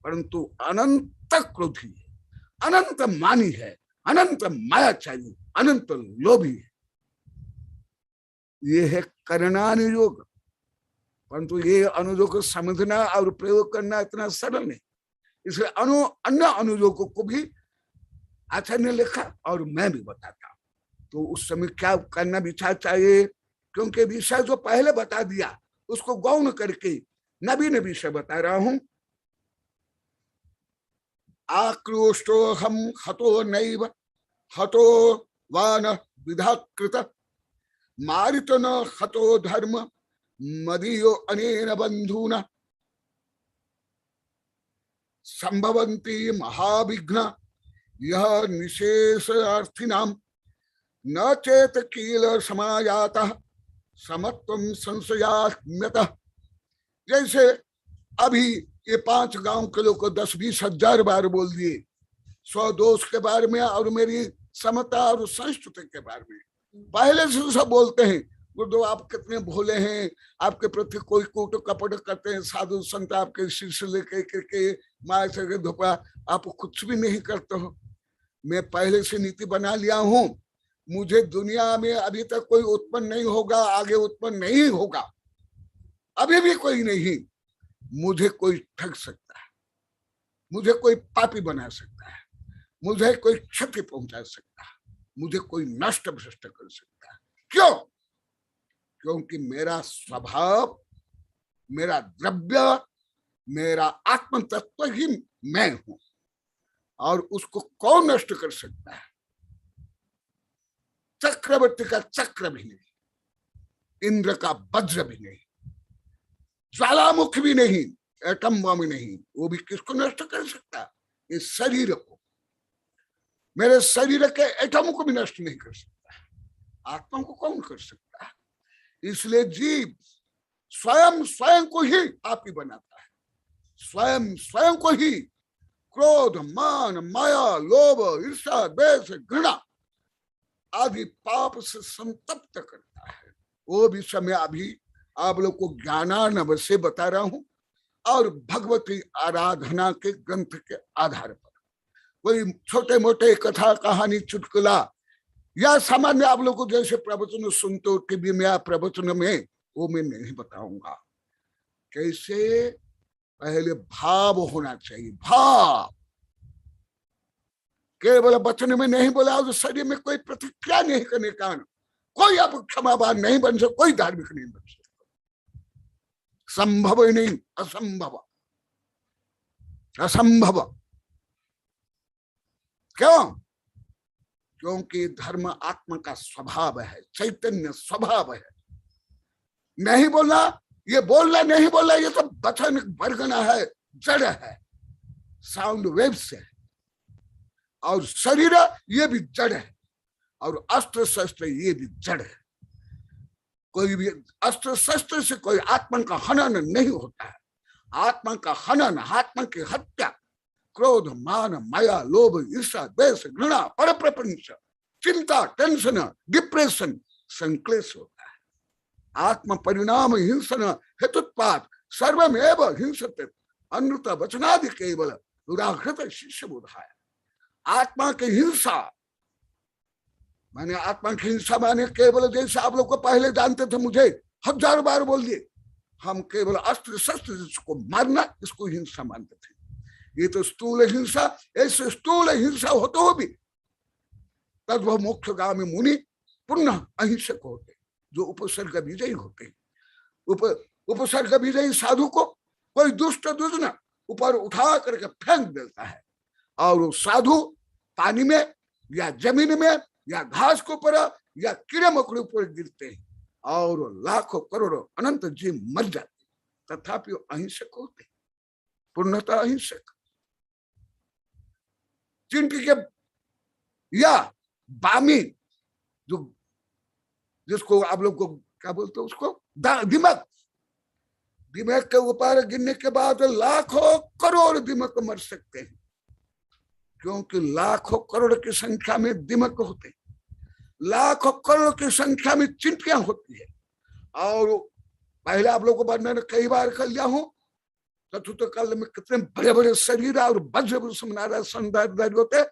परंतु अनंत क्रोधी है, अनंत मानी है, अनंत मायाचारी, अनंत लोभी है। ये है करणानुयोग, परंतु ये अनुयोग समझना और प्रयोग करना इतना सरल नहीं। इसलिए अन्य अनुयोगों को भी आचार्य ने लिखा और मैं भी बताता। तो उस समय क्या करना विचार चाहिए, क्योंकि विषय जो पहले बता दिया उसको गौण करके नवीन विषय बता रहा हूं। आक्रोष्टो हम हतो नैव हतो वान विधाकृत मारित न हतो धर्म मदीयो अनेन बंधुना संभवन्ति महाविघ्न यह निशेष अर्थिनाम न चेत कील समायातः समत्वं संशयाम्यतः। जैसे अभी ये 5 गांव के लोग को 10-20 हजार बार बोल दिए स्वदोष के बारे में और मेरी समता और संस्कृति के बारे में। पहले से सब बोलते हैं गुरुदेव आप कितने भोले हैं, आपके प्रति कोई कूट कपट करते हैं, साधु संत आपके शीर्ष लेके करके माया से धोपा, आप कुछ भी नहीं करते हो। मैं पहले से नीति बना लिया हूं, मुझे दुनिया में अभी तक कोई उत्पन्न नहीं होगा, आगे उत्पन्न नहीं होगा, अभी भी कोई नहीं। मुझे कोई ठग सकता है, मुझे कोई पापी बना सकता है, मुझे कोई क्षति पहुंचा सकता है, मुझे कोई नष्ट भ्रष्ट कर सकता है। क्यों? क्योंकि मेरा स्वभाव, मेरा द्रव्य, मेरा आत्म तत्व ही मैं हूं, और उसको कौन नष्ट कर सकता है? चक्रवर्ती का चक्र भी नहीं, इंद्र का वज्र भी नहीं, ज्वालामुख भी नहीं, एटम बम नहीं, वो भी किसको नष्ट कर सकता है? इस शरीर को, मेरे शरीर के एटम को भी नष्ट नहीं कर सकता है, आत्मा को कौन कर सकता है? इसलिए जीव स्वयं स्वयं को ही पापी बनाता है, स्वयं स्वयं को ही क्रोध मान माया लोभ ईर्ष्या द्वेष घृणा आदि पाप से संतप्त करता है। वो भी समय अभी आप लोग को ज्ञानार्णव से बता रहा हूं, और भगवती आराधना के ग्रंथ के आधार पर। कोई छोटे मोटे कथा कहानी चुटकुला या सामान्य आप लोग को जैसे प्रवचन सुनते हो कि भी मैं प्रवचन में वो मैं नहीं बताऊंगा। कैसे? पहले भाव होना चाहिए, भाव। केवल वचन में नहीं बोला तो शरीर में कोई प्रतिक्रिया नहीं करने का कोई आप क्षमावान नहीं बन सकता, कोई धार्मिक नहीं बन सकता, संभव ही नहीं, असंभव, असंभव। क्यों? क्योंकि धर्म आत्मा का स्वभाव है, चैतन्य स्वभाव है। नहीं बोलना, ये बोलना नहीं बोलना, ये तो वचन वर्गना है, जड़ है, साउंड वेव से है। और शरीर ये भी जड़ है, और अस्त्र शस्त्र ये भी जड़ है। कोई भी अस्त्र शस्त्र से कोई आत्मा का हनन नहीं होता है। आत्मा का हनन, आत्मा की हत्या क्रोध, मान, माया, लोभ, ईर्ष्या, द्वेष, घृणा, पर प्रपंच, चिंता, टेंशन, डिप्रेशन, संक्लेश होता है। आत्म परिणाम हिंसन हेतुत्पात सर्वमेव हिंसते अनृत वचनादि केवल दुराहृत शिष्य बोधाय। आत्मा की हिंसा माने, आत्मा की हिंसा माने केवल, जैसे आप लोग को पहले जानते थे, मुझे 1000 बार बोल दिए, हम केवल अस्त्र शस्त्र जिसको मारना, इसको हिंसा मानते थे। ये तो स्थूल हिंसा, ऐसे स्थूल हिंसा होते हो भी तद्भव मोक्षगामी मुनि पुनः अहिंसक होते, जो उपसर्ग विजयी होते। उपसर्ग विजयी साधु को कोई दुष्ट दुष्ण ऊपर उठा करके फेंक देता है, और वो साधु पानी में या जमीन में या घास के ऊपर या कीड़े मकोड़े ऊपर गिरते हैं, और लाखों करोड़ों अनंत जीव मर जाते, तथापि वो अहिंसक होते, पूर्णतः अहिंसक। चिंटी के या बामी, जो जिसको आप लोग को क्या बोलते हैं, उसको दिमाग, दिमाग के ऊपर गिरने के बाद लाखों करोड़ दिमाग मर सकते हैं, क्योंकि लाखों करोड़ की संख्या में दिमाग होते हैं, लाखों करोड़ की संख्या में चिंटियां होती है। और पहले आप लोग को वर्णन कई बार कर लिया हूं, चतुर्थ काल में कितने बड़े बड़े शरीर और वज्र सुनारा सौंदर्य होते,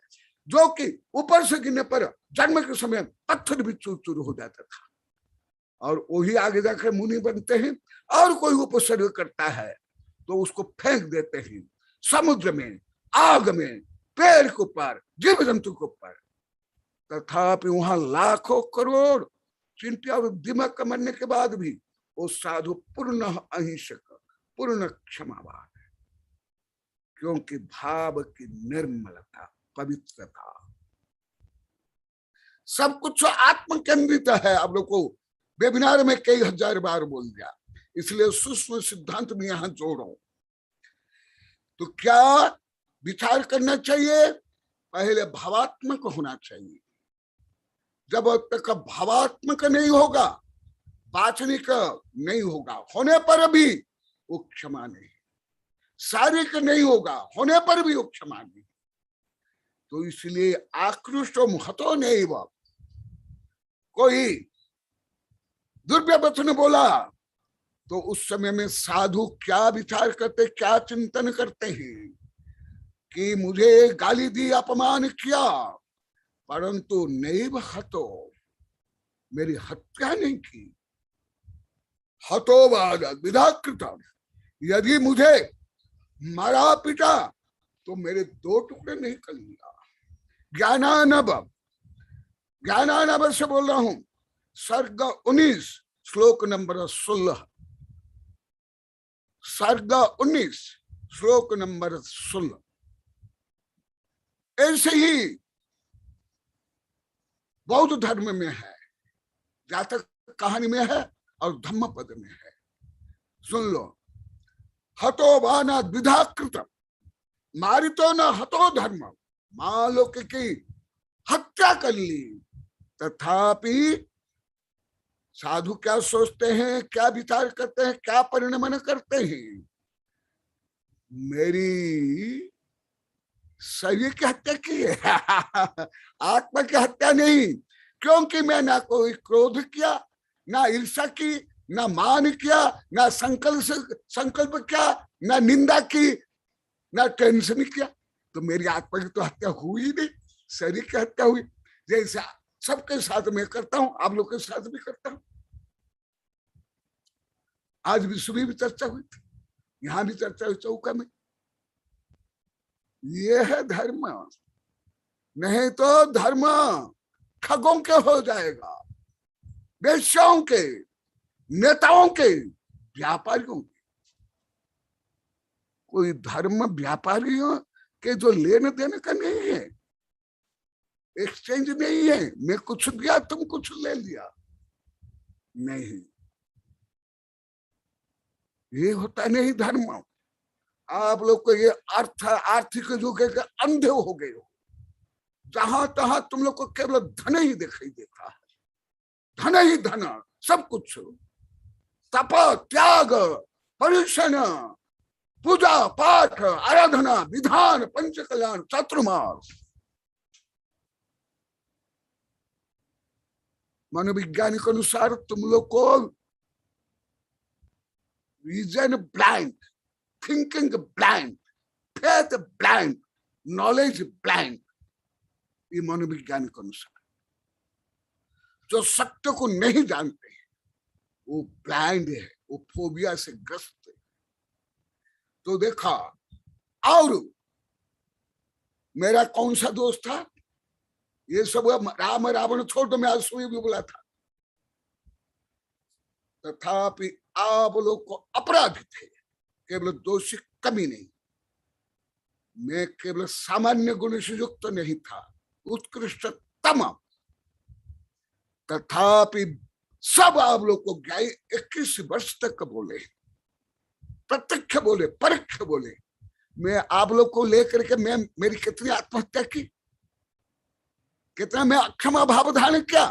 जो कि ऊपर से गिरने पर जन्म के समय पत्थर भी चूर चूर हो जाता था, और वही आगे जाकर मुनि बनते हैं। और कोई उपसर्ग करता है तो उसको फेंक देते हैं समुद्र में, आग में, पेड़ के ऊपर, जीव जंतु के ऊपर। तथापि वहां लाखों करोड़ चिंटिया और दिमाग मरने के बाद भी वो साधु पूर्ण अहिंसक, पूर्ण क्षमावान है, क्योंकि भाव की निर्मलता, पवित्रता, सब कुछ आत्म केंद्रित है। आप लोग को वेबिनार में कई 1000 बार बोल दिया, इसलिए सूक्ष्म सिद्धांत में यहां जोड़ो। तो क्या विचार करना चाहिए? पहले भावात्मक होना चाहिए। जब तक भावात्मक नहीं होगा, वाचनिक नहीं होगा, होने पर भी वो क्षमा नहीं, शारीरिक नहीं होगा, होने पर भी वो क्षमा नहीं। तो इसलिए आकृष्ट महतो नहीं, वह कोई दुर्व्यवचन बोला तो उस समय में साधु क्या विचार करते, क्या चिंतन करते हैं कि मुझे गाली दी, अपमान किया, परंतु नैव हतो, मेरी हत्या नहीं की। हतोवाद विधाकृत, यदि मुझे मारा पिटा तो मेरे 2 टुकड़े नहीं कर लिया। ज्ञानानब, ज्ञानानब से बोल रहा हूं, सर्ग 19 श्लोक नंबर 16, सर्ग 19 श्लोक नंबर 16। ऐसे ही बौद्ध धर्म में है, जातक कहानी में है और धम्म पद में है। सुन लो, हतो वाना द्विधा कृत, मारितो न हतो धर्म, मान लो कि हत्या कर ली, तथापि साधु क्या सोचते हैं, क्या विचार करते हैं, क्या परिणमन करते हैं? मेरी शरीर की हत्या की है, आत्मा की हत्या नहीं, क्योंकि मैं ना कोई क्रोध किया, ना ईर्ष्या की, ना मान किया, ना संकल्प किया, ना निंदा की, ना टेंशन किया। तो मेरी आत्मा की तो हत्या हुई नहीं, शरीर की हत्या हुई। जैसे सबके साथ में करता हूं, आप लोग के साथ भी करता हूं। आज भी सुबह भी चर्चा हुई थी, यहां भी चर्चा हुई चौका में। ये है धर्म, नहीं तो धर्म ठगों के हो जाएगा, वेश्याओं के, नेताओं के, व्यापारियों के। कोई धर्म व्यापारियों के जो लेने देने का नहीं है, एक्सचेंज नहीं है, मैं कुछ दिया तुम कुछ ले लिया, नहीं, ये होता नहीं धर्म। आप लोग को ये आर्थिक युग के अंधे हो गए हो, जहां तहां तुम लोग को केवल धन ही दिखाई देता है, धन ही धन, सब कुछ, तप, त्याग, परिश्रम, पूजा पाठ, आराधना, विधान, पंच कल्याण, चातुर्मास। मनोविज्ञान के अनुसार तुम लोग को reason blind, thinking blind, faith blind, knowledge blind, ये मनोविज्ञान के अनुसार जो सत्य को नहीं जानते हैं वो ब्लाइंड है, वो फोबिया से ग्रस्त है। तो देखा, और मेरा कौन सा दोस्त था, ये सब राम रावण छोड़ दो, मैं आज सुबह भी बोला था, तथापि आप लोग को अपराधी थे, केवल दोषी कमी नहीं। मैं केवल सामान्य गुण से युक्त नहीं था, उत्कृष्टतम, तथापि सब आप लोग को 21 वर्ष तक बोले, प्रत्यक्ष बोले, परोक्ष बोले। मैं आप लोग को लेकर के मैं मेरी कितनी आत्महत्या की, कितना मैं अक्षमा भाव धारण किया,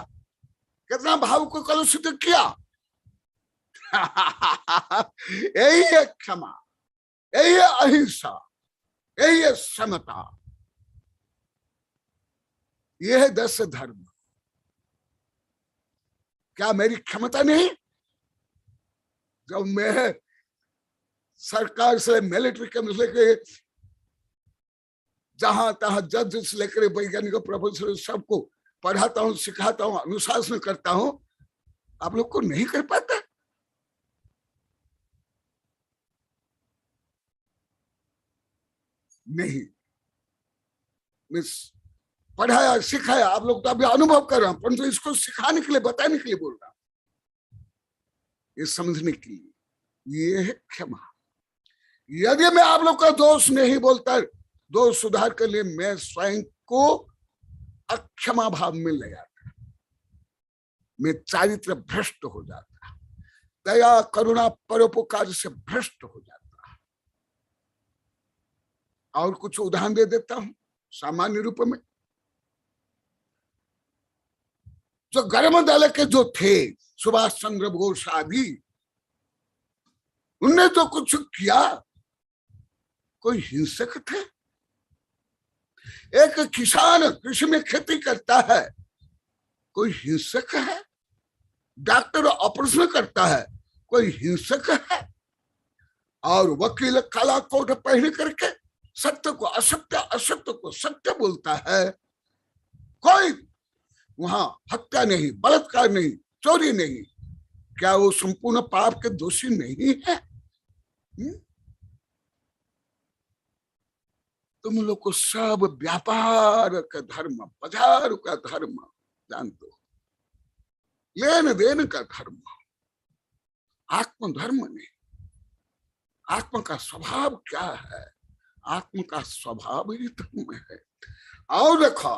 कितना भाव को कलुषित किया। यही है क्षमा, यही है अहिंसा, यही है समता, यह है 10 धर्म। क्या मेरी क्षमता नहीं? जब मैं सरकार से, मिलिट्री के लेकर जहां तहां जज से लेकर वैज्ञानिक प्रोफेसर सबको पढ़ाता हूं, सिखाता हूं, अनुशासन करता हूं, आप लोग को नहीं कर पाता। नहीं, मैं पढ़ाया सिखाया, आप लोग तो अभी अनुभव कर रहे हैं, परंतु इसको सिखाने के लिए, बताने के लिए बोल रहा हूं, ये समझने के लिए। ये है क्षमा। यदि मैं आप लोग का दोष नहीं बोलता, दोष सुधार के लिए मैं स्वयं को अक्षमा भाव में ले जाता, मैं चारित्र भ्रष्ट हो जाता, दया करुणा परोपकार से भ्रष्ट हो जाता। और कुछ उदाहरण दे देता हूं सामान्य रूप में। जो गर्म दल के जो थे, सुभाष चंद्र बोस आदि, उनने तो कुछ किया, कोई हिंसक थे? एक किसान कृषि में खेती करता है, कोई हिंसक है? डॉक्टर ऑपरेशन करता है, कोई हिंसक है? और वकील काला कोट पहन करके सत्य को असत्य, असत्य को सत्य बोलता है, कोई वहां हत्या नहीं, बलात्कार नहीं, चोरी नहीं, क्या वो संपूर्ण पाप के दोषी नहीं है? तुम लोग को सब व्यापार का धर्म, बाजार का धर्म जानते हो, लेन देन का धर्म, आत्म धर्म नहीं। आत्मा का स्वभाव क्या है? आत्मा का स्वभाव ही धर्म है। और देखो,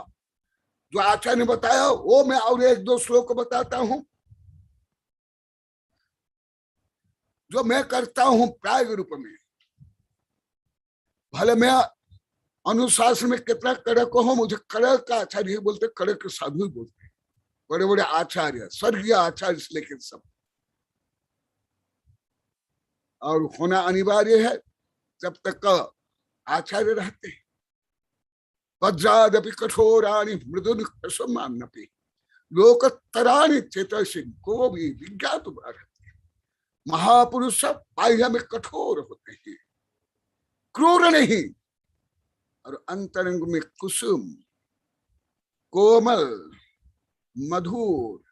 जो आचार्य ने बताया वो मैं और 1-2 श्लोक बताता हूं, जो मैं करता हूं प्राय रूप में। भले मैं अनुशासन में कितना कड़क हो, मुझे कड़क का आचार्य ही बोलते, कड़क के साधु ही बोलते, बड़े बड़े आचार्य, स्वर्गीय आचार्य से लेकर सब। और होना अनिवार्य है जब तक आचार्य रहते हैं। वज्रादपि कठोराणि मृदुनिकषमान्नपि लोकतराणि चेतसि को भी विज्ञात रहते। महापुरुष बाह्य में कठोर होते हैं, क्रूर नहीं, और अंतरंग में कुसुम, कोमल, मधुर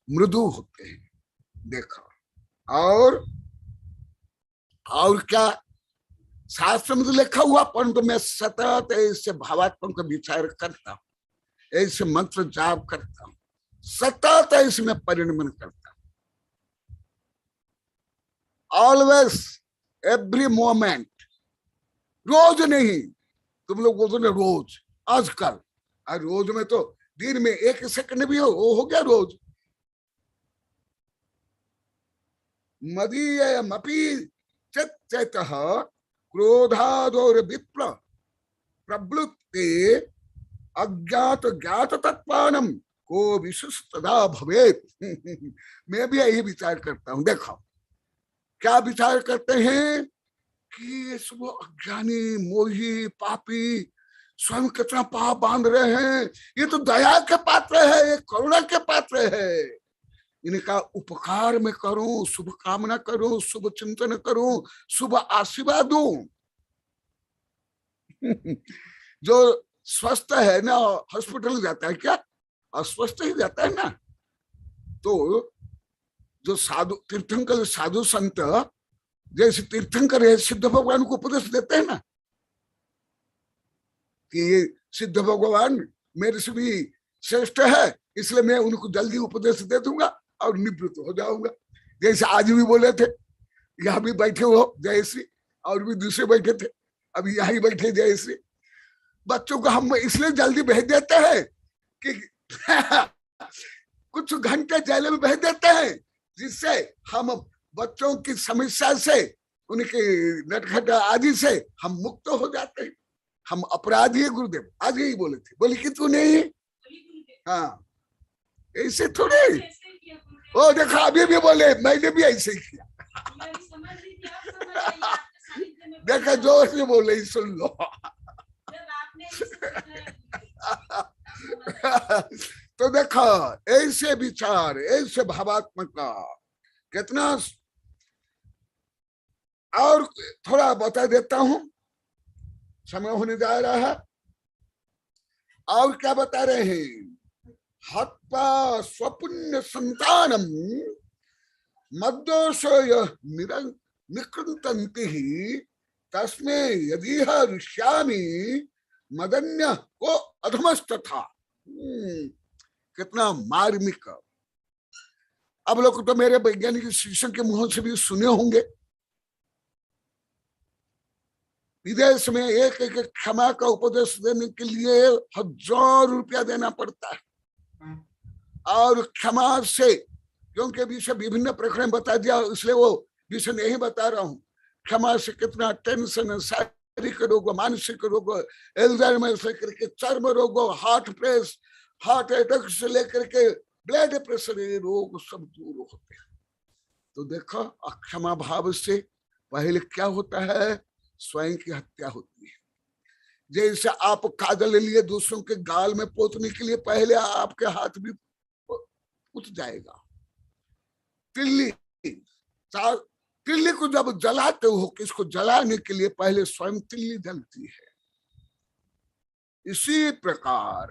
मृदु होते हैं। देखो और क्या शास्त्र में तो लिखा हुआ, परंतु मैं सतत ऐसे भावात्मक का विचार करता हूँ, ऐसे मंत्र जाप करता हूँ, सतत इसमें परिणमन करता हूँ। ऑलवेज, एवरी मोमेंट, रोज नहीं। तुम लोग बोलते ना रोज, आजकल रोज में तो दिन में 1 सेकंड भी हो गया रोज। मदीयमपि चेतः क्रोधादोर विप्र प्रवृत्ते अज्ञात ज्ञात तत्पानम को विशिष्टता भवेत। मैं भी यही विचार करता हूं। देखो क्या विचार करते हैं कि ये सब अज्ञानी मोही पापी स्वयं कितना पाप बांध रहे हैं, ये तो दया के पात्र है, ये करुणा के पात्र है, इनका उपकार में करूं, शुभ कामना करूं, शुभ चिंतन करूं, शुभ आशीर्वाद दूं। जो स्वस्थ है ना हॉस्पिटल जाता है क्या? अस्वस्थ ही जाता है ना। तो जो साधु तीर्थंकर साधु संत जैसे तीर्थंकर है, सिद्ध भगवान को उपदेश देते हैं ना कि ये सिद्ध भगवान मेरे से भी श्रेष्ठ है, इसलिए मैं उनको जल्दी उपदेश दे दूंगा और निवृत्त हो जाऊंगा। जैसे आज भी बोले थे, यहाँ भी बैठे हो जयश्री, और भी दूसरे बैठे थे, अभी यहाँ ही बैठे जयश्री। बच्चों को हम इसलिए जल्दी भेज देते हैं कि कुछ घंटे जेल में भेज देते हैं, जिससे हम बच्चों की समस्या से, उनके नटखट आदि से हम मुक्त हो जाते हैं। हम अपराधी है गुरुदेव, आज यही बोले थे। बोले कि तू नहीं, हाँ ऐसे थोड़े। ओ देखो अभी भी बोले, मैंने भी ऐसे ही किया। देखा जोर से बोले, सुन लो। तो देखो ऐसे विचार, ऐसे भावात्मक कितना। और थोड़ा बता देता हूं, समय होने जा रहा है। और क्या बता रहे हैं? हत्वा स्वपुण्य संतानम मद्दोष निकृंतन्ति तस्मे यदि ऋष्यामि मदन्य को अधमस्तथा। कितना मार्मिक। अब लोग तो मेरे वैज्ञानिक शिक्षक के मुंह से भी सुने होंगे, विदेश में एक एक क्षमा का उपदेश देने के लिए 1000 रुपया देना पड़ता है। और क्षमा से, क्योंकि विषय विभिन्न प्रकरण बता दिया, इसलिए वो विषय नहीं बता रहा हूं। क्षमा से कितना टेंशन, शारीरिक रोग, मानसिक रोग, एल्जाइमर से लेकर के चर्म रोग, हार्ट अटैक से लेकर के ब्लड प्रेशर, ये रोग सब दूर होते हैं। तो देखो अक्षमा भाव से पहले क्या होता है? स्वयं की हत्या होती है। जैसे आप काजल लिए दूसरों के गाल में पोतने के लिए पहले आपके हाथ भी उठ जाएगा। तिल्ली को जब जलाते हो, किसको जलाने के लिए पहले स्वयं तिल्ली जलती है। इसी प्रकार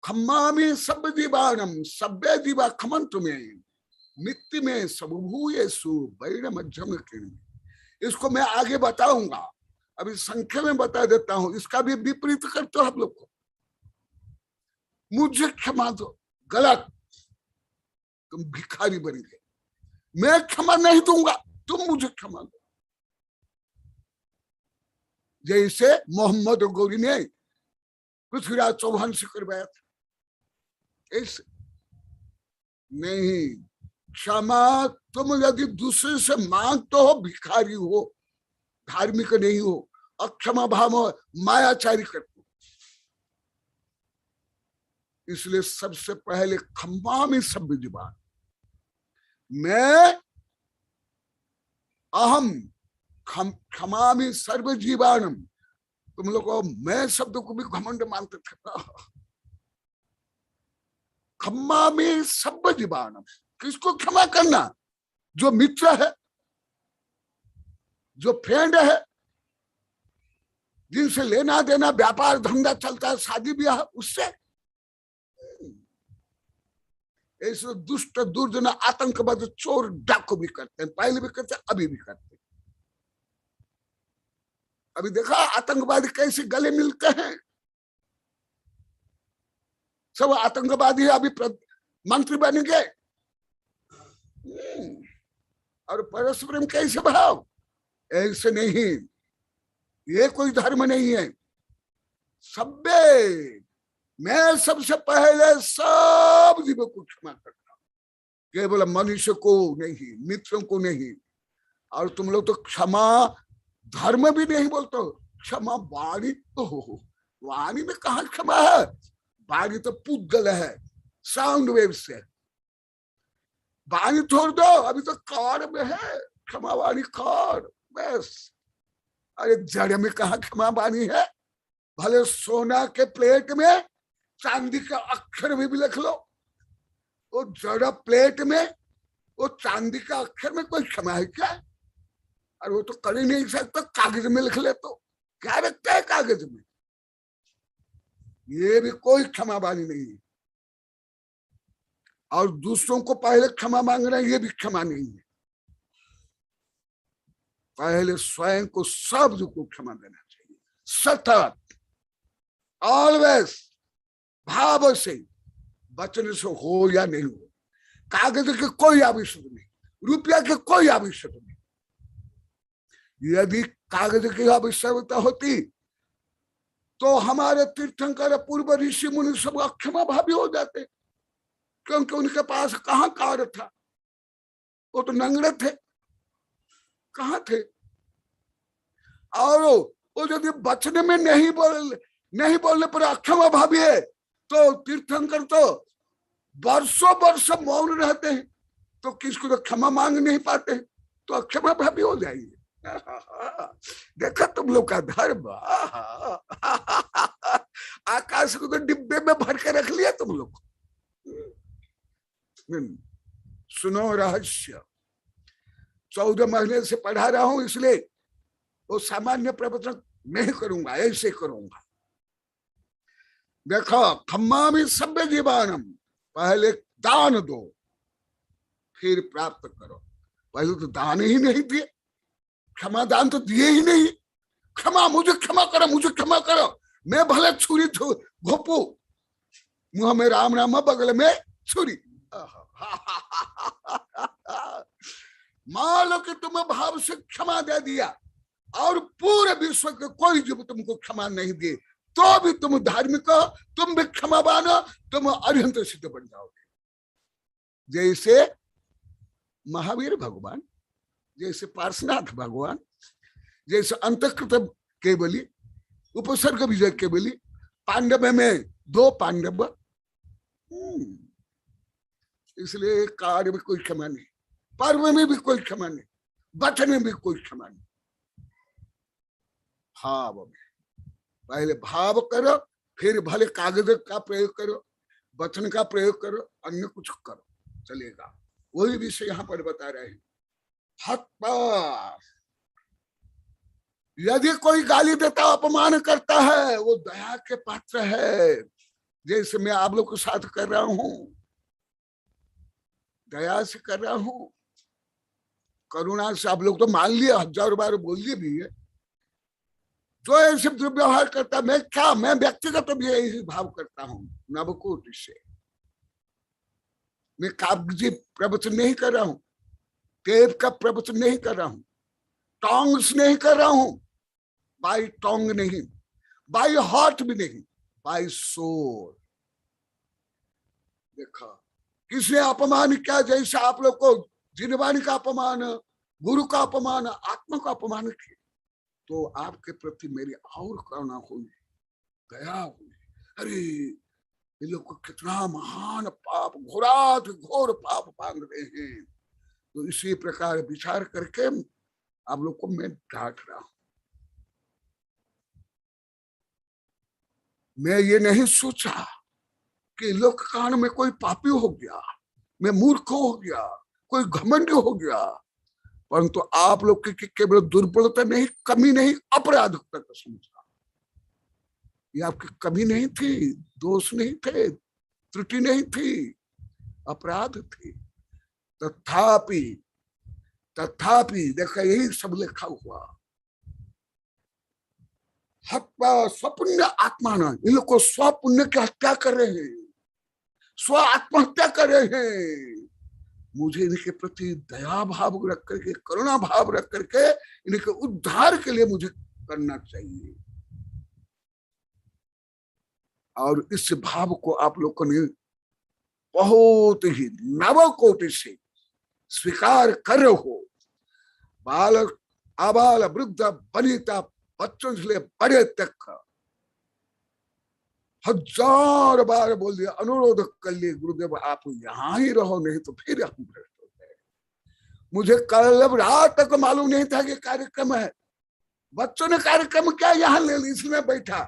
खम्मामि सब जीवानम सभ्य जीवा खमन तुम्हें मित्ति में सबभूयेषु वैर मध्यम किरण। इसको मैं आगे बताऊंगा, अभी संख्या में बता देता हूं। इसका भी विपरीत करते हो आप लोग को। मुझे क्षमा दो, गलत, तुम भिखारी बन गए। मैं क्षमा नहीं दूंगा, तुम मुझे क्षमा दो। जैसे मोहम्मद गौरी ने पृथ्वीराज चौहान से करवाया था, ऐसे नहीं। क्षमा तुम यदि दूसरे से मांगते हो, भिखारी हो, धार्मिक नहीं हो, अक्षमा भाव मायाचारी करते हो। इसलिए सबसे पहले खम्मामि सभ्य जीवान, मैं अहम क्षमामि सर्व जीवानम। तुम लोग मैं शब्द को भी घमंड मानते थे। खम्मामि सर्व जीवानम, किसको क्षमा करना? जो मित्र है, जो फ्रेंड है, जिनसे लेना देना व्यापार धंधा चलता है, शादी ब्याह, उससे ऐसे दुष्ट दुर्जन आतंकवाद चोर डाकू भी करते हैं, पहले भी करते हैं, अभी भी करते हैं। अभी देखा आतंकवादी कैसे गले मिलते हैं, सब आतंकवादी अभी मंत्री बन गए। और परस्परम कैसे भाव, ऐसे नहीं, ये कोई धर्म नहीं है। सभ्य मैं सबसे पहले सब जीवों को क्षमा करता हूं, केवल मनुष्य को नहीं, मित्रों को नहीं। और तुम लोग तो क्षमा धर्म भी नहीं बोलते हो, क्षमा वाणी तो हो, वाणी में कहा क्षमा है, वाणी तो पुद्गल है, साउंड वेव से। वाणी छोड़ दो, अभी तो कार में है क्षमा वाणी, कार बस। अरे जड़ में कहा क्षमा वाणी है, भले सोना के प्लेट में चांदी का अक्षर में भी लिख लो, वो जड़ प्लेट में वो चांदी का अक्षर में कोई क्षमा है क्या? और वो तो कर ही नहीं सकता, कागज में लिख ले तो क्या रखता है कागज में, ये भी कोई क्षमा वाणी नहीं है। और दूसरों को पहले क्षमा मांगना, ये भी क्षमा नहीं है। पहले स्वयं को सब को क्षमा देना चाहिए, सतत ऑलवेज, भाव से, वचन से हो या नहीं हो। कागज के कोई आवश्यक नहीं, रुपया के कोई आवश्यक नहीं। यदि कागज की आवश्यकता होती तो हमारे तीर्थंकर पूर्व ऋषि मुनि सब अक्षमा भावी हो जाते, क्योंकि उनके पास कहाँ कार्य था, वो तो नंगड़े थे, कहाँ थे। और वो यदि वचन में नहीं बोलने पर अक्षमा भावी है, तो तीर्थंकर तो वर्षों वर्ष मौन रहते हैं, तो किसको तो क्षमा मांग नहीं पाते, तो अक्षमा भावी हो जाएंगे। देखा तुम लोग का धर्म, आकाश को तो डिब्बे में भर के रख लिया तुम लोग। सुनो रहस्य, 14 महीने से पढ़ा रहा हूं, इसलिए वो सामान्य प्रवचन नहीं करूंगा, ऐसे करूंगा। देखो, खम्मा भी सभ्य जीवानम, पहले दान दो फिर प्राप्त करो। पहले तो दान ही नहीं दिए, क्षमा दान तो दिए ही नहीं। क्षमा, मुझे क्षमा करो, मुझे क्षमा करो, मैं भले छुरी घोपू, मुंह में राम नाम, बगल में छुरी। मान लो कि तुम्हें भाव से क्षमा दे दिया और पूरे विश्व के कोई जीव तुमको क्षमा नहीं दिए, तो भी तुम धार्मिक हो, तुम भी क्षमावान हो, तुम अरिहंत सिद्ध बन जाओगे। जैसे महावीर भगवान, जैसे पार्श्वनाथ भगवान, जैसे अंतकृत केवली, उपसर्ग विजय केवली, पांडव में 2 पांडव। इसलिए कार्य में कोई क्षमा नहीं, पर्व में भी कोई क्षमा नहीं, वचन में भी कोई क्षमा नहीं। भाव में पहले भाव करो, फिर भले कागज का प्रयोग करो, वचन का प्रयोग करो, अन्य कुछ करो, चलेगा। वही विषय यहाँ पर बता रहे हैं। हत्या, यदि कोई गाली देता, अपमान करता है, वो दया के पात्र है, जैसे मैं आप लोग के साथ कर रहा हूं, दया से कर रहा हूं, करुणा से। आप लोग तो मान लिया, 1000 बार बोलिए भी है। जो ऐसे दुर्व्यवहार करता है, मैं व्यक्तिगत तो भी यही भाव करता हूं, नवकोट से। मैं कागजी प्रवचन नहीं कर रहा हूं, टेप का प्रवचन नहीं कर रहा हूं, टोंग्स नहीं कर रहा हूं, बाय टोंग नहीं, बाय हार्ट भी नहीं, बाय सोल। देखा, किसने अपमान किया? जैसे आप लोग को जिनवाणी का अपमान, गुरु का अपमान, आत्मा का अपमान किया, तो आपके प्रति मेरी और करुणा हुई, दया हुई। अरे ये लोग को कितना महान पाप, घोर पाप मांग रहे हैं। तो इसी प्रकार विचार करके आप लोग को मैं डांट रहा हूं। मैं ये नहीं सोचा कि लोक कान में कोई पापी हो गया, मैं मूर्ख हो गया, कोई घमंड हो गया, परंतु आप लोग की केवल दुर्बलता नहीं, कमी नहीं, अपराधकता का समझा। ये आपकी कमी नहीं थी, दोष नहीं थे, त्रुटि नहीं थी, अपराध थे। तथापि तथापि देखा यही सब लिखा हुआ, हत्या स्वपुण्य आत्मा न, इन लोग को स्वपुण्य की हत्या कर रहे हैं, स्व आत्महत्या कर रहे हैं। मुझे इनके प्रति दया भाव रख करके, करुणा भाव रख करके इनके उद्धार के लिए मुझे करना चाहिए। और इस भाव को आप लोगों ने बहुत ही नवकोटि से स्वीकार कर रहे हो। बालक आबाल वृद्ध वनिता बच्चों से बड़े तक हजार बार बोल दिया, अनुरोध कर लिए गुरुदेव आप यहाँ ही रहो, नहीं तो फिर हम भ्रष्ट हो गए। मुझे कल रात तक मालूम नहीं था कि कार्यक्रम है। बच्चों ने कार्यक्रम क्या यहाँ ले ली, इसमें बैठा।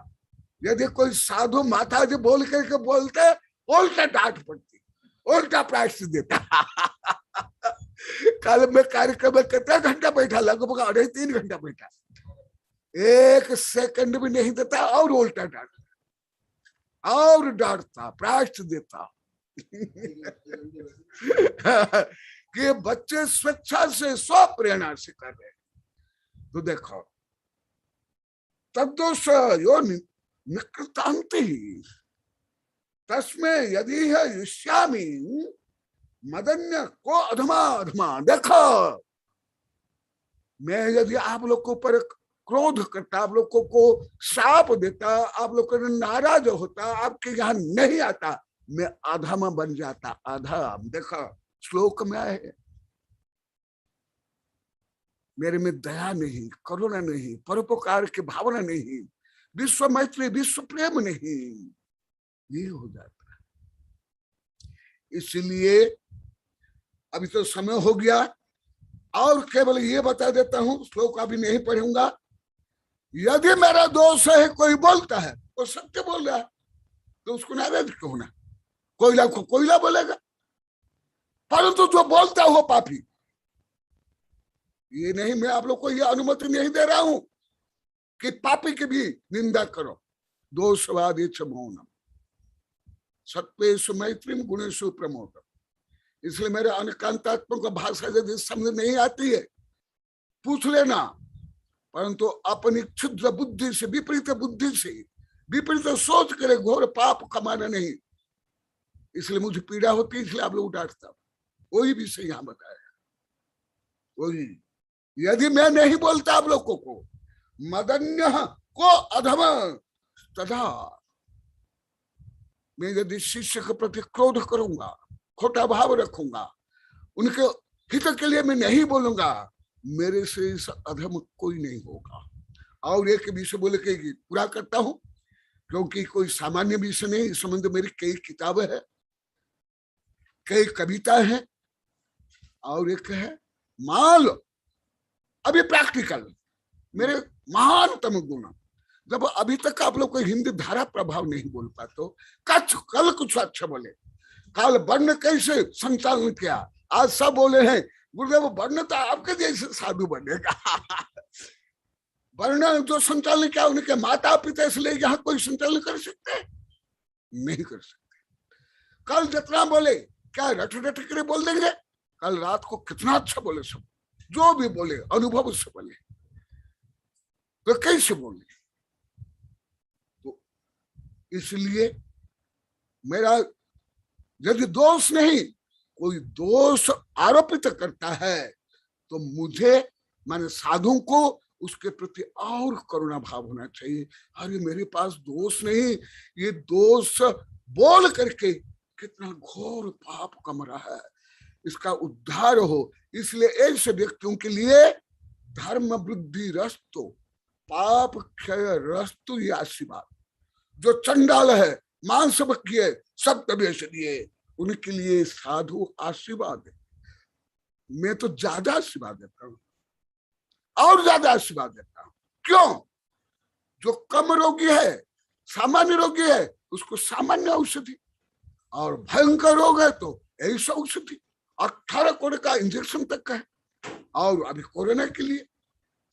यदि कोई साधु माता जी बोल करके बोलते, उल्टा डांट पड़ती, उल्टा प्रायश्चित देता। कल मैं कार्यक्रम में कितना घंटा बैठा, लगभग 2.5-3 घंटा बैठा, 1 सेकंड भी नहीं देता और उल्टा डांटता और डांटता, प्रायश्चित देता। कि बच्चे स्वेच्छा से स्व प्रेरणा से कर रहे। तो देखो तद्दोष यो निकृतांति तस्में यदि है युष्यामि मदन्य को अधमा अधमा। देखो मैं यदि आप लोग के ऊपर क्रोध करता, आप लोगों को शाप देता, आप लोग को नाराज होता, आपके यहाँ नहीं आता, मैं अधम बन जाता। अधम देखो श्लोक में आए, मेरे में दया नहीं, करुणा नहीं, परोपकार की भावना नहीं, विश्व मैत्री विश्व प्रेम नहीं, ये हो जाता है। इसलिए अभी तो समय हो गया और केवल ये बता देता हूं, श्लोक अभी नहीं पढ़ूंगा। यदि मेरा दोष है, कोई बोलता है वो सत्य बोल रहा है, तो उसको नाराज क्यों होना? कोयला को कोयला बोलेगा, परंतु जो बोलता हो पापी, ये नहीं, मैं आप लोग को ये अनुमति नहीं दे रहा हूं कि पापी की भी निंदा करो। दोषवादी च मौनम सत्वेषु मैत्रीम गुणेषु प्रमोदम। इसलिए मेरे अनकांतात्मक भाषा यदि समझ नहीं आती है पूछ लेना, परंतु अपनी क्षुद्र बुद्धि से, विपरीत बुद्धि से, विपरीत सोच करे घोर पाप कमाना नहीं। इसलिए मुझे पीड़ा होती है, इसलिए आप लोग डांटता। वही विषय यहाँ बताया, वही। यदि मैं नहीं बोलता आप लोगों को मदन्य को अधम तथा, मैं यदि शिष्य के प्रति क्रोध करूंगा, खोटा भाव रखूंगा, उनके हित के लिए मैं नहीं बोलूंगा, मेरे से इस अधम कोई नहीं होगा। और एक विषय बोले के पूरा करता हूं, क्योंकि कोई सामान्य विषय नहीं, इस संबंध मेरी कई किताबें हैं, कई कविता है, और एक है माल। अभी प्रैक्टिकल मेरे महानतम गुण, जब अभी तक आप लोग को हिंदी धारा प्रभाव नहीं बोल पाते, कल कुछ अच्छा बोले, कल वर्ण कैसे संचालन किया, आज सब बोले हैं गुरुदेव वर्ण तो आपके जैसे साधु बनेगा। वर्ण जो संचालन किया उनके माता पिता, इसलिए यहाँ कोई संचालन कर सकते नहीं कर सकते। कल जितना बोले क्या रट रट कर बोल देंगे, कल रात को कितना अच्छा बोले, सब जो भी बोले अनुभव से बोले, तो कैसे बोले। तो इसलिए मेरा यदि दोष नहीं, कोई दोष आरोपित करता है तो मुझे, माने साधु को उसके प्रति और करुणा भाव होना चाहिए। अरे मेरे पास दोष नहीं, ये दोष बोल करके कितना घोर पाप कम रहा है, इसका उद्धार हो। इसलिए ऐसे व्यक्तियों के लिए धर्म वृद्धि रस्तु पाप क्षय रस्तु ये आशीर्वाद। जो चंडाल है, मांस भक्षी है, सत्य वेश दिए, उनके लिए साधु आशीर्वाद है। मैं तो ज्यादा आशीर्वाद देता हूँ और ज्यादा आशीर्वाद देता हूँ। क्यों? जो कम रोगी है, सामान्य रोगी है, उसको सामान्य औषधि, और भयंकर रोग है तो ऐसा औषधि। 18 करोड़ का इंजेक्शन तक का है, और अभी कोरोना के लिए।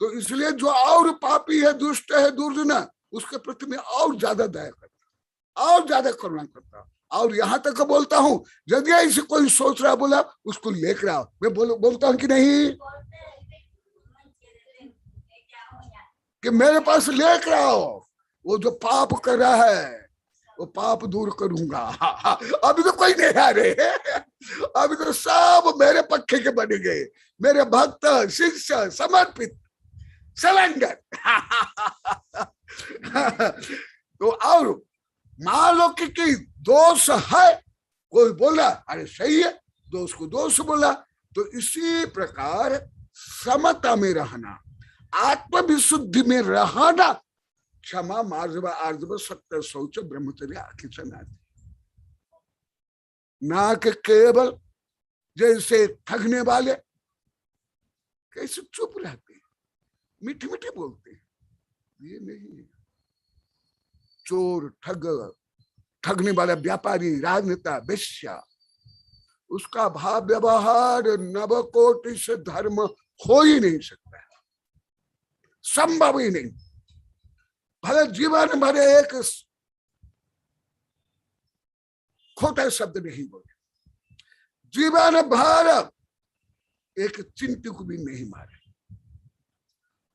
तो इसलिए जो और पापी है, दुष्ट है, दुर्जन है, उसके प्रति में और ज्यादा दया करता, और ज्यादा करुणा करता, और यहाँ तक बोलता हूं, यदि ऐसे कोई सोच रहा बोला उसको लेकर आओ। मैं बोलता हूं कि नहीं कि मेरे पास लेकर आओ, वो जो पाप कर रहा है वो पाप दूर करूंगा। अभी तो कोई नहीं आ रहे, अभी तो सब मेरे पक्के के बने गए, मेरे भक्त शिष्य समर्पित सरेंडर। तो और मान लो कि दोष है, कोई बोला अरे सही है, दोष को दोष बोला, तो इसी प्रकार समता में रहना, आत्मविशुद्धि में रहना, क्षमा मार्जव आर्जव सत्य शौच ब्रह्मचर्य आखिर ना कि केवल जैसे ठगने वाले कैसे चुप रहते, मीठे मीठे बोलते, ये नहीं। चोर, ठगने वाला व्यापारी, राजनेता, वेश्या, उसका भाव व्यवहार नवकोटि से धर्म हो ही नहीं सकता, संभव ही नहीं। भले जीवन भर एक खोटा शब्द नहीं बोले, जीवन भर एक चिंटी को भी नहीं मारे,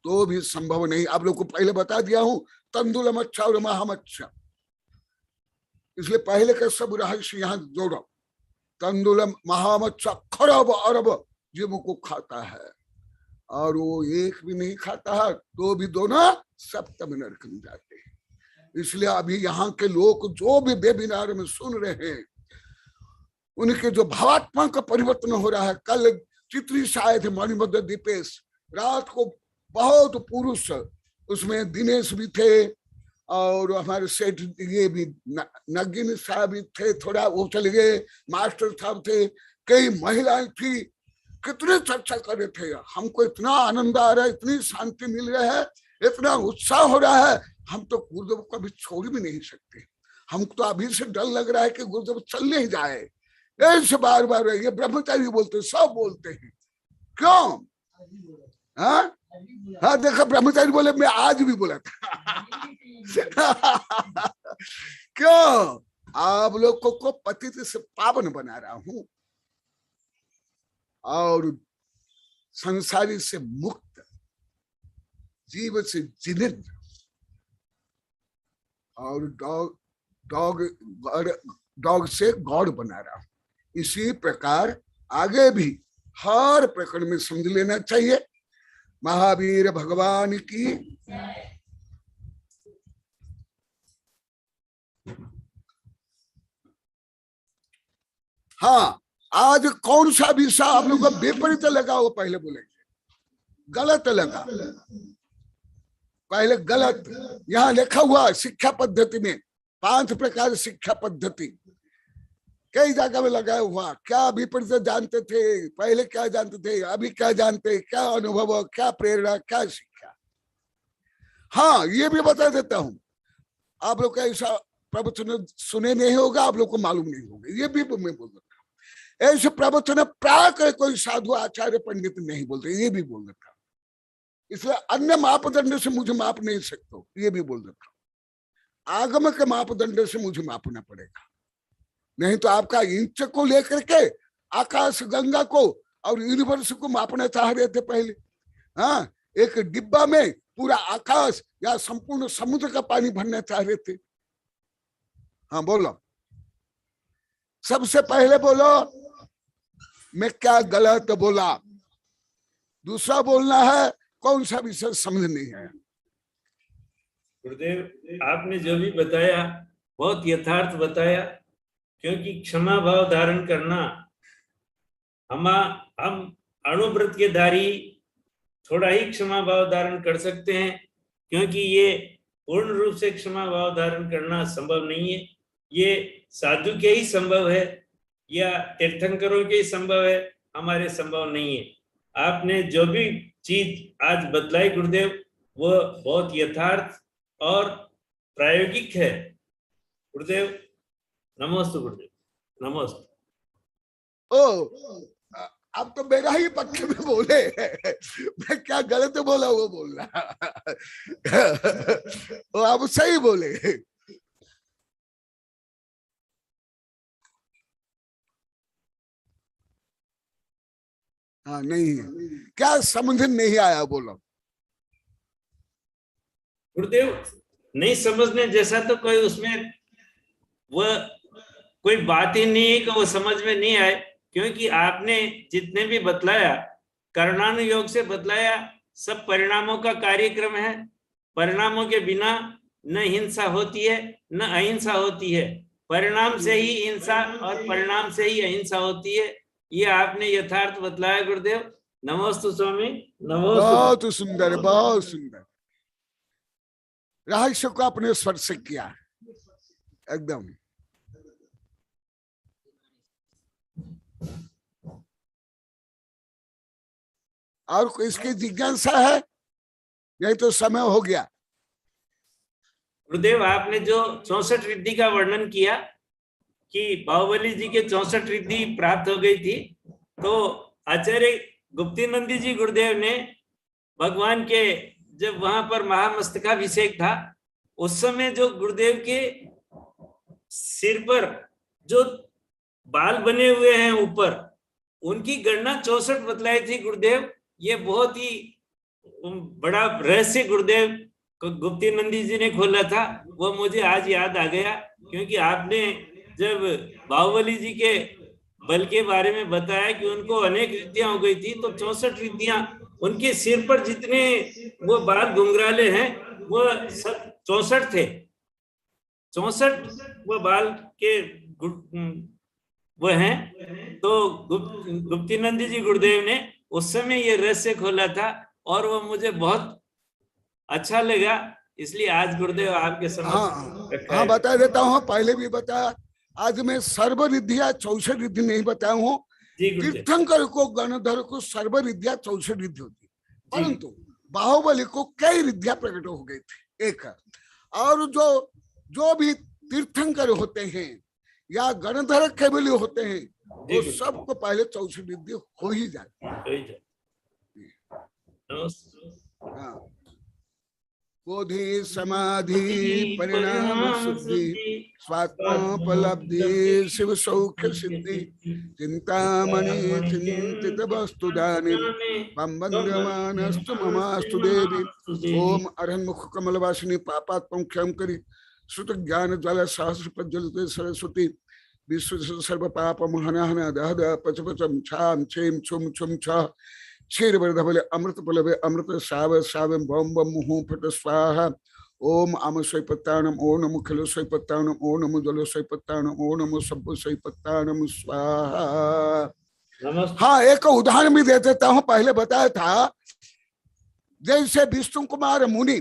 तो भी संभव नहीं। आप लोग को पहले बता दिया हूं, तंदुलम अच्छा और महाम अच्छा, इसलिए पहले का सब रहस्य यहां जोड़ो। तंदुलम महाम अच्छा खरब अरब जीवों को खाता है, और वो एक भी नहीं खाता है, तो भी दोनों सप्तम नरक में जाते हैं। इसलिए अभी यहाँ के लोग जो भी वेबिनार में सुन रहे हैं, उनके जो भावात्मा का परिवर्तन हो रहा है। कल चित्री से आए थे मणिभद्र दीपेश, रात को बहुत पुरुष, उसमें दिनेश भी थे और हमारे सेठ ये भी नगिन साहब भी थे, थोड़ा वो चले गए, मास्टर साहब थे, कई महिलाएं थी, कितने चर्चा कर रहे थे। हमको इतना आनंद आ रहा है, इतनी शांति मिल रहा है, इतना उत्साह हो रहा है, हम तो गुरुदेव को अभी छोड़ भी नहीं सकते। हमको तो अभी से डर लग रहा है कि गुरुदेव चल नहीं जाए, ऐसे बार बार ये ब्रह्मचारी बोलते, सब बोलते हैं, क्यों? हाँ देखा, ब्रह्मचारी बोले, मैं आज भी बोला था। क्यों? आप लोगों को पतित से पावन बना रहा हूं और संसारी से मुक्त, जीव से जिनिद्र, और डॉग से गॉड बना रहा हूं। इसी प्रकार आगे भी हर प्रकरण में समझ लेना चाहिए। महावीर भगवान की हाँ, आज कौन सा विषय आप लोग को विपरीत लगा वो पहले बोलेंगे, गलत लगा पहले गलत। यहाँ लिखा हुआ शिक्षा पद्धति में 5 प्रकार शिक्षा पद्धति, कई जगह में लगाया हुआ। क्या विपरीत जानते थे पहले, क्या जानते थे अभी, क्या जानते, क्या अनुभव, क्या प्रेरणा, क्या शिक्षा। हाँ ये भी बता देता हूं, आप लोग का ऐसा प्रवचन सुने नहीं होगा, आप लोग को मालूम नहीं होगा, ये भी मैं बोल देता हूँ। ऐसे प्रवचन प्राय कोई साधु आचार्य पंडित नहीं बोलते, ये भी बोल देता हूँ। इसलिए अन्य मापदंड से मुझे माप नहीं सकते, ये भी बोल देता हूँ। आगम के मापदंड से मुझे मापना पड़ेगा, नहीं तो आपका इंच को लेकर के आकाश गंगा को और यूनिवर्स को मापना चाह रहे थे पहले। हाँ, एक डिब्बा में पूरा आकाश या संपूर्ण समुद्र का पानी भरना चाह रहे थे। हाँ बोलो, सबसे पहले बोलो मैं क्या गलत बोला, दूसरा बोलना है कौन सा विषय समझ नहीं है। गुरुदेव आपने जो भी बताया बहुत यथार्थ बताया, क्योंकि क्षमा भाव धारण करना, हम अणुव्रत के धारी थोड़ा ही क्षमा भाव धारण कर सकते हैं, क्योंकि ये पूर्ण रूप से क्षमा भाव धारण करना संभव नहीं है। ये साधु के ही संभव है या तीर्थंकरों के ही संभव है, हमारे संभव नहीं है। आपने जो भी चीज आज बतलाई गुरुदेव, वो बहुत यथार्थ और प्रायोगिक है। गुरुदेव नमस्ते, गुरुदेव नमस्ते। ओ अब तो मेरा ही पक्ष में बोले, मैं क्या गलत बोला वो बोल रहा। वो आप सही बोले। हाँ नहीं है, क्या समझ नहीं आया बोलो। गुरुदेव नहीं समझने जैसा तो कोई उसमें वह कोई बात ही नहीं है कि वो समझ में नहीं आए, क्योंकि आपने जितने भी बतलाया कर्णानुयोग से बतलाया, सब परिणामों का कार्यक्रम है। परिणामों के बिना न हिंसा होती है न अहिंसा होती है, परिणाम से ही हिंसा और परिणाम से ही अहिंसा होती है। ये आपने यथार्थ बतलाया गुरुदेव। नमोस्तु स्वामी, नमोस्तु। बहुत सुंदर, बहुत सुंदर। रहस्य को अपने स्वर से किया एकदम। और कोई इसकी जिज्ञासा है? नहीं तो समय हो गया। गुरुदेव आपने जो 64 रिद्धि का वर्णन किया कि बाहुबली जी के 64 रिद्धि प्राप्त हो गई थी, तो आचार्य गुप्तिनंदी जी गुरुदेव ने भगवान के जब वहां पर महामस्तकाभिषेक था, उस समय जो गुरुदेव के सिर पर जो बाल बने हुए हैं ऊपर, उनकी गणना 64 बतलाई थी गुरुदेव। ये बहुत ही बड़ा रहस्य गुरुदेव गुप्तिनंदी जी ने खोला था, वो मुझे आज याद आ गया। क्योंकि आपने जब बाहुबली जी के बल के बारे में बताया कि उनको अनेक रिद्धियां हो गई थी, तो 64 रिद्धियां उनके सिर पर जितने वो बाल घुंघराले हैं वो सब 64 थे। 64 वो बाल के वो हैं। तो गुप्तिनंदी जी गुरुदेव ने उस समय ये रहस्य खोला था और वो मुझे बहुत अच्छा लगा, इसलिए आज गुरुदेव आपके समक्ष हाँ बता देता हूँ, पहले भी बताया। आज मैं सर्व रिद्धिया 64 रिद्धि नहीं बताया हूँ। तीर्थंकर को गणधर को सर्व रिद्धिया 64 रिद्धि होती, परंतु बाहुबली को कई रिद्धियां प्रकट हो गई थी एक। और जो भी तीर्थंकर होते हैं या गणधर केवली होते हैं, वो सबको पहले 64 रिद्धि हो ही जाती है। बोधि समाधि परिणाम शुद्धि स्वात्मोपलब्धि शिव सौख्य सिद्धि चिंतामणि चिंतित वस्तुदानि वंदमानस्तु ममास्तु देवी। ओम अरहन्मुख कमलवासिनी पापात्मं क्षम करी श्रुत ज्ञान ज्वाला सहस्र प्रज्वलित सरस्वती विश्व सर्व पाप महनहन दह दह पच पचम छाम छेम छुम छुम छ क्षीर बले अमृत पलवे अमृत साव साव बम बम मुहू फट स्वाहा। ओम आम स्वैपत्तानम ओम नमो खिलो स्वैपत्तानम ओम नमो जलो स्वैपत्तानम ओम नमो सब्बो स्वैपत्तानम स्वाहा। हाँ, एक उदाहरण भी दे देता हूँ। पहले बताया था जैसे विष्णु कुमार मुनि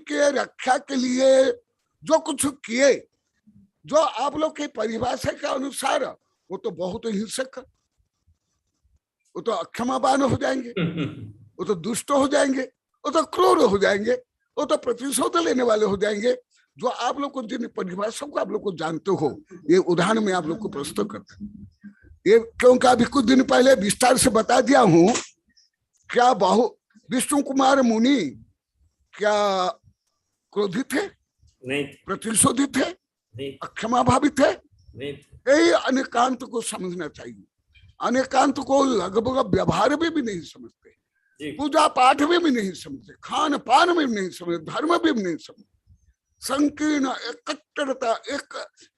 के रक्षा के लिए जो कुछ किए, जो आप लोग के परिभाषा के अनुसार वो तो बहुत हिंसक, वो तो अक्षमावान हो जाएंगे, वो तो दुष्ट हो जाएंगे, वो तो क्रूर हो जाएंगे, वो तो प्रतिशोध लेने वाले हो जाएंगे। जो आप लोग को जिन परिभाषाओं को आप लोग को जानते हो, ये उदाहरण में आप लोग को प्रस्तुत करते हैं। ये क्योंकि अभी कुछ दिन पहले विस्तार से बता दिया हूं। क्या विष्णु कुमार मुनि क्या क्रोधित थे? नहीं। प्रतिशोधित थे? नहीं। अक्षमाभावित थे? नहीं। यही अनेकांत को समझना चाहिए। अनेकांत को लगभग व्यवहार में भी नहीं समझते, पूजा पाठ में भी नहीं समझते, खान पान में भी नहीं समझते, धर्म में भी नहीं समझते। संकीर्ण एकट्ठता,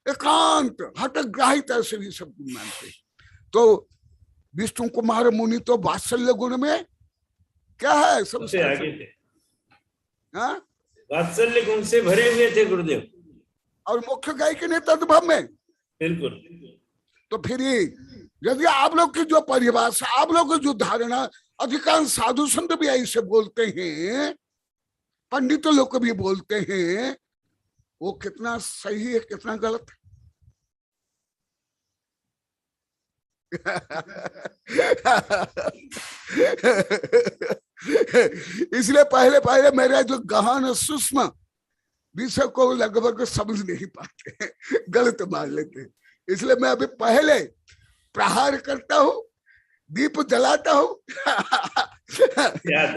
एकांत हठग्राहिता से भी सब मानते। तो विष्णु कुमार मुनि तो वात्सल्य गुण में क्या है, सबसे आगे थे। हाँ, वात्सल्य गुण से भरे हुए थे गुरुदेव, और मुख्य गायकी ने तद्भव में। बिल्कुल। तो फिर यदि आप लोग की जो परिभाषा, आप लोग की जो धारणा, अधिकांश साधु संत भी ऐसे बोलते हैं, पंडित लोग भी बोलते हैं, वो कितना सही है कितना गलत है। इसलिए पहले मेरा जो गहन सूक्ष्म विषय को लगभग समझ नहीं पाते, गलत मान लेते। इसलिए मैं अभी पहले प्रहार करता हूँ, दीप जलाता हूँ,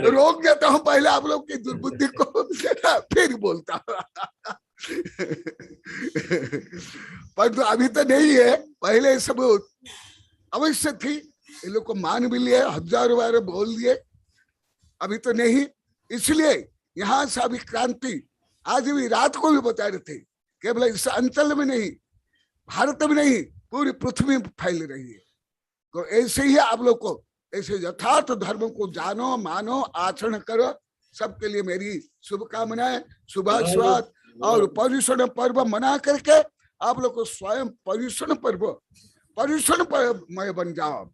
रोक देता हूँ पहले आप लोग की दुर्बुद्धि को, फिर बोलता हूँ। पर तो अभी तो नहीं है, पहले सब अवश्य थी। ये लोग को मान भी लिए, हजारों बार बोल दिए, अभी तो नहीं। इसलिए यहाँ से अभी क्रांति आज भी रात को भी बता रहे थे, केवल इस अंचल में नहीं, भारत में नहीं, पूरी पृथ्वी में फैल रही है। तो ऐसे ही आप लोग को ऐसे यथार्थ धर्म को जानो, मानो, आचरण करो। सबके लिए मेरी शुभकामनाएं, शुभाशीर्वाद। और पर्युषण पर्व मना करके आप लोग को स्वयं पर्युषण पर्वमय बन जाओ।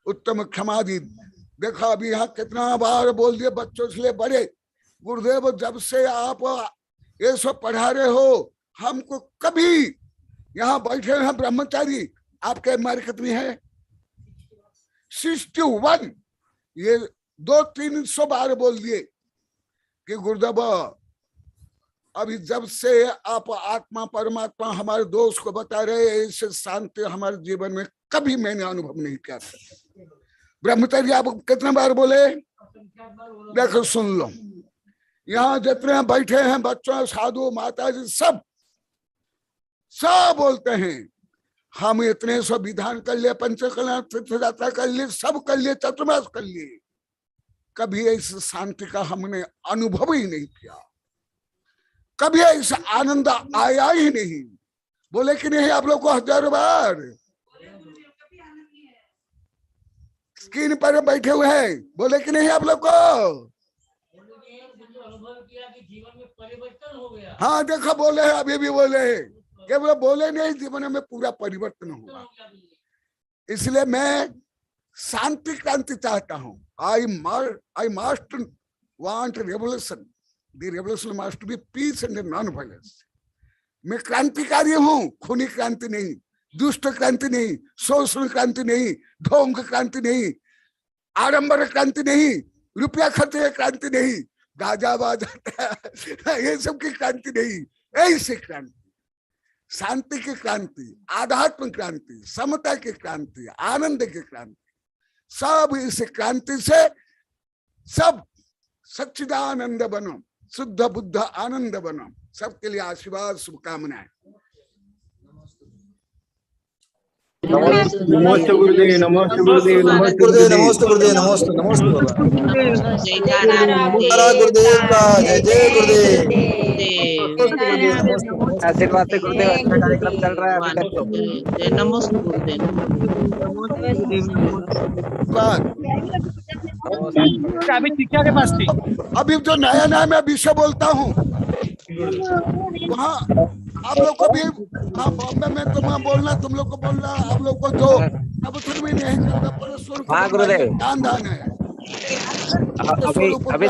उत्तम क्षमादि। देखो अभी यहाँ कितना बार बोल दिए, बच्चों से ले बड़े। गुरुदेव जब से आप ये सब पढ़ा रहे हो, हमको कभी यहाँ बैठे हैं ब्रह्मचारी, आपके मार्केट में है 61, ये 200-300 बार बोल दिए कि गुरुदेव अभी जब से आप आत्मा परमात्मा हमारे दोस्त को बता रहे, ऐसे शांति हमारे जीवन में कभी मैंने अनुभव नहीं किया था। ब्रह्मचारी आप कितने बार बोले, देखो सुन लो। यहाँ जितने बैठे हैं बच्चों, साधु, माता जी, सब बोलते हैं हम इतने सब विधान कर लिए, पंचकल्याण तीर्थ यात्रा कर लिए, सब कर लिए, चतुर्मास कर लिए, कभी इस शांति का हमने अनुभव ही नहीं किया, कभी ऐसा आनंद आया ही नहीं। बोले कि नहीं आप लोग को हजारों बार स्क्रीन पर बैठे हुए हैं, बोले कि नहीं आप लोग को? हाँ देखो बोले हैं, अभी भी बोले हैं, केवल बोले नहीं, जीवन में पूरा परिवर्तन हुआ। इसलिए मैं शांति क्रांति चाहता हूँ। I must want revolution. The revolution must be peace and non-violence. मैं क्रांतिकारी हूँ, खूनी क्रांति नहीं, दुष्ट क्रांति नहीं, शोषण क्रांति नहीं, ढोंग क्रांति नहीं, आडंबर क्रांति नहीं, रुपया खर्चे क्रांति नहीं, गाजा बाजा ये सब की क्रांति नहीं। ऐसी क्रांति, शांति की क्रांति, आध्यात्म क्रांति, समता की क्रांति, आनंद की क्रांति, सब इस क्रांति से सब सच्चिदानंद बनो, शुद्ध बुद्ध आनंद बनो। सबके लिए आशीर्वाद, शुभकामनाएं। नमस्ते गुरुदेव, नमस्ते गुरुदेव, नमस्ते गुरुदेव, नमस्ते गुरुदेव, नमस्ते नमस्ते गुरुदेव का जय जय गुरुदेव। आशीर्वाद से गुरुदेव, अच्छा कार्यक्रम चल रहा है अभी तक। नमस्ते गुरुदेव। अभी शिक्षा के पास थी। अभी जो नया नया मैं विषय बोलता हूँ वहाँ आप लोग को भी, हाँ बॉम्बे में तुम्हें बोलना, तुम लोग को बोलना, आप लोग को जो अब तुम भी नहीं करता, परस्पर दान है। अभी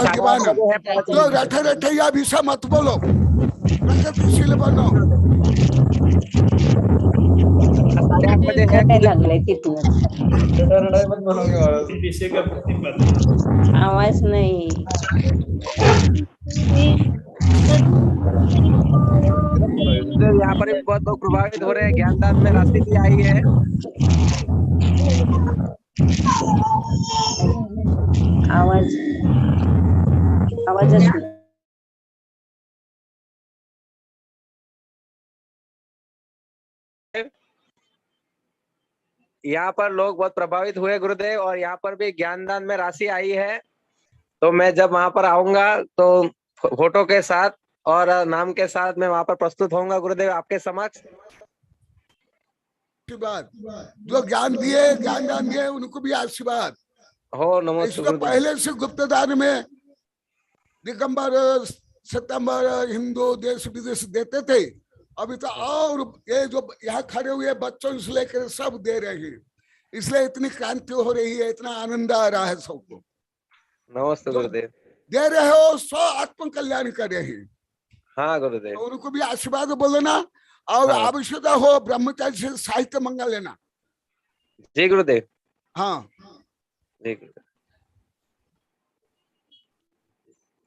जो रटे रटे या विषय मत बोलो, प्रगतिशील बनो। आवाज नहीं। यहाँ पर बहुत लोग प्रभावित हो रहे हैं, ज्ञानदान में राशि भी आई है। आवाज यहाँ पर लोग बहुत प्रभावित हुए गुरुदेव, और यहाँ पर भी ज्ञानदान में राशि आई है। तो मैं जब वहां पर आऊंगा तो फोटो के साथ और नाम के साथ मैं वहां पर प्रस्तुत होऊंगा गुरुदेव आपके समक्ष। आशीर्वाद जो ज्ञान दान दिए उनको भी आशीर्वाद हो। नमस्ते। पहले से गुप्तदान में दिगंबर सितंबर हिंदू देश विदेश देते थे, अभी तो और ये जो यहाँ खड़े हुए बच्चों से लेकर सब दे रहे हैं, इसलिए इतनी क्रांति हो रही है, इतना आनंद आ रहा है सबको। नमस्ते गुरुदेव। दे रहे हो सो आत्म कल्याण कर रहे हैं। हाँ गुरुदेव। तो उनको भी आशीर्वाद बोलना, और हाँ। आवश्यकता हो ब्रह्मचारी से साहित्य मंगा लेना। जी गुरुदेव। हाँ जी गुरुदेव।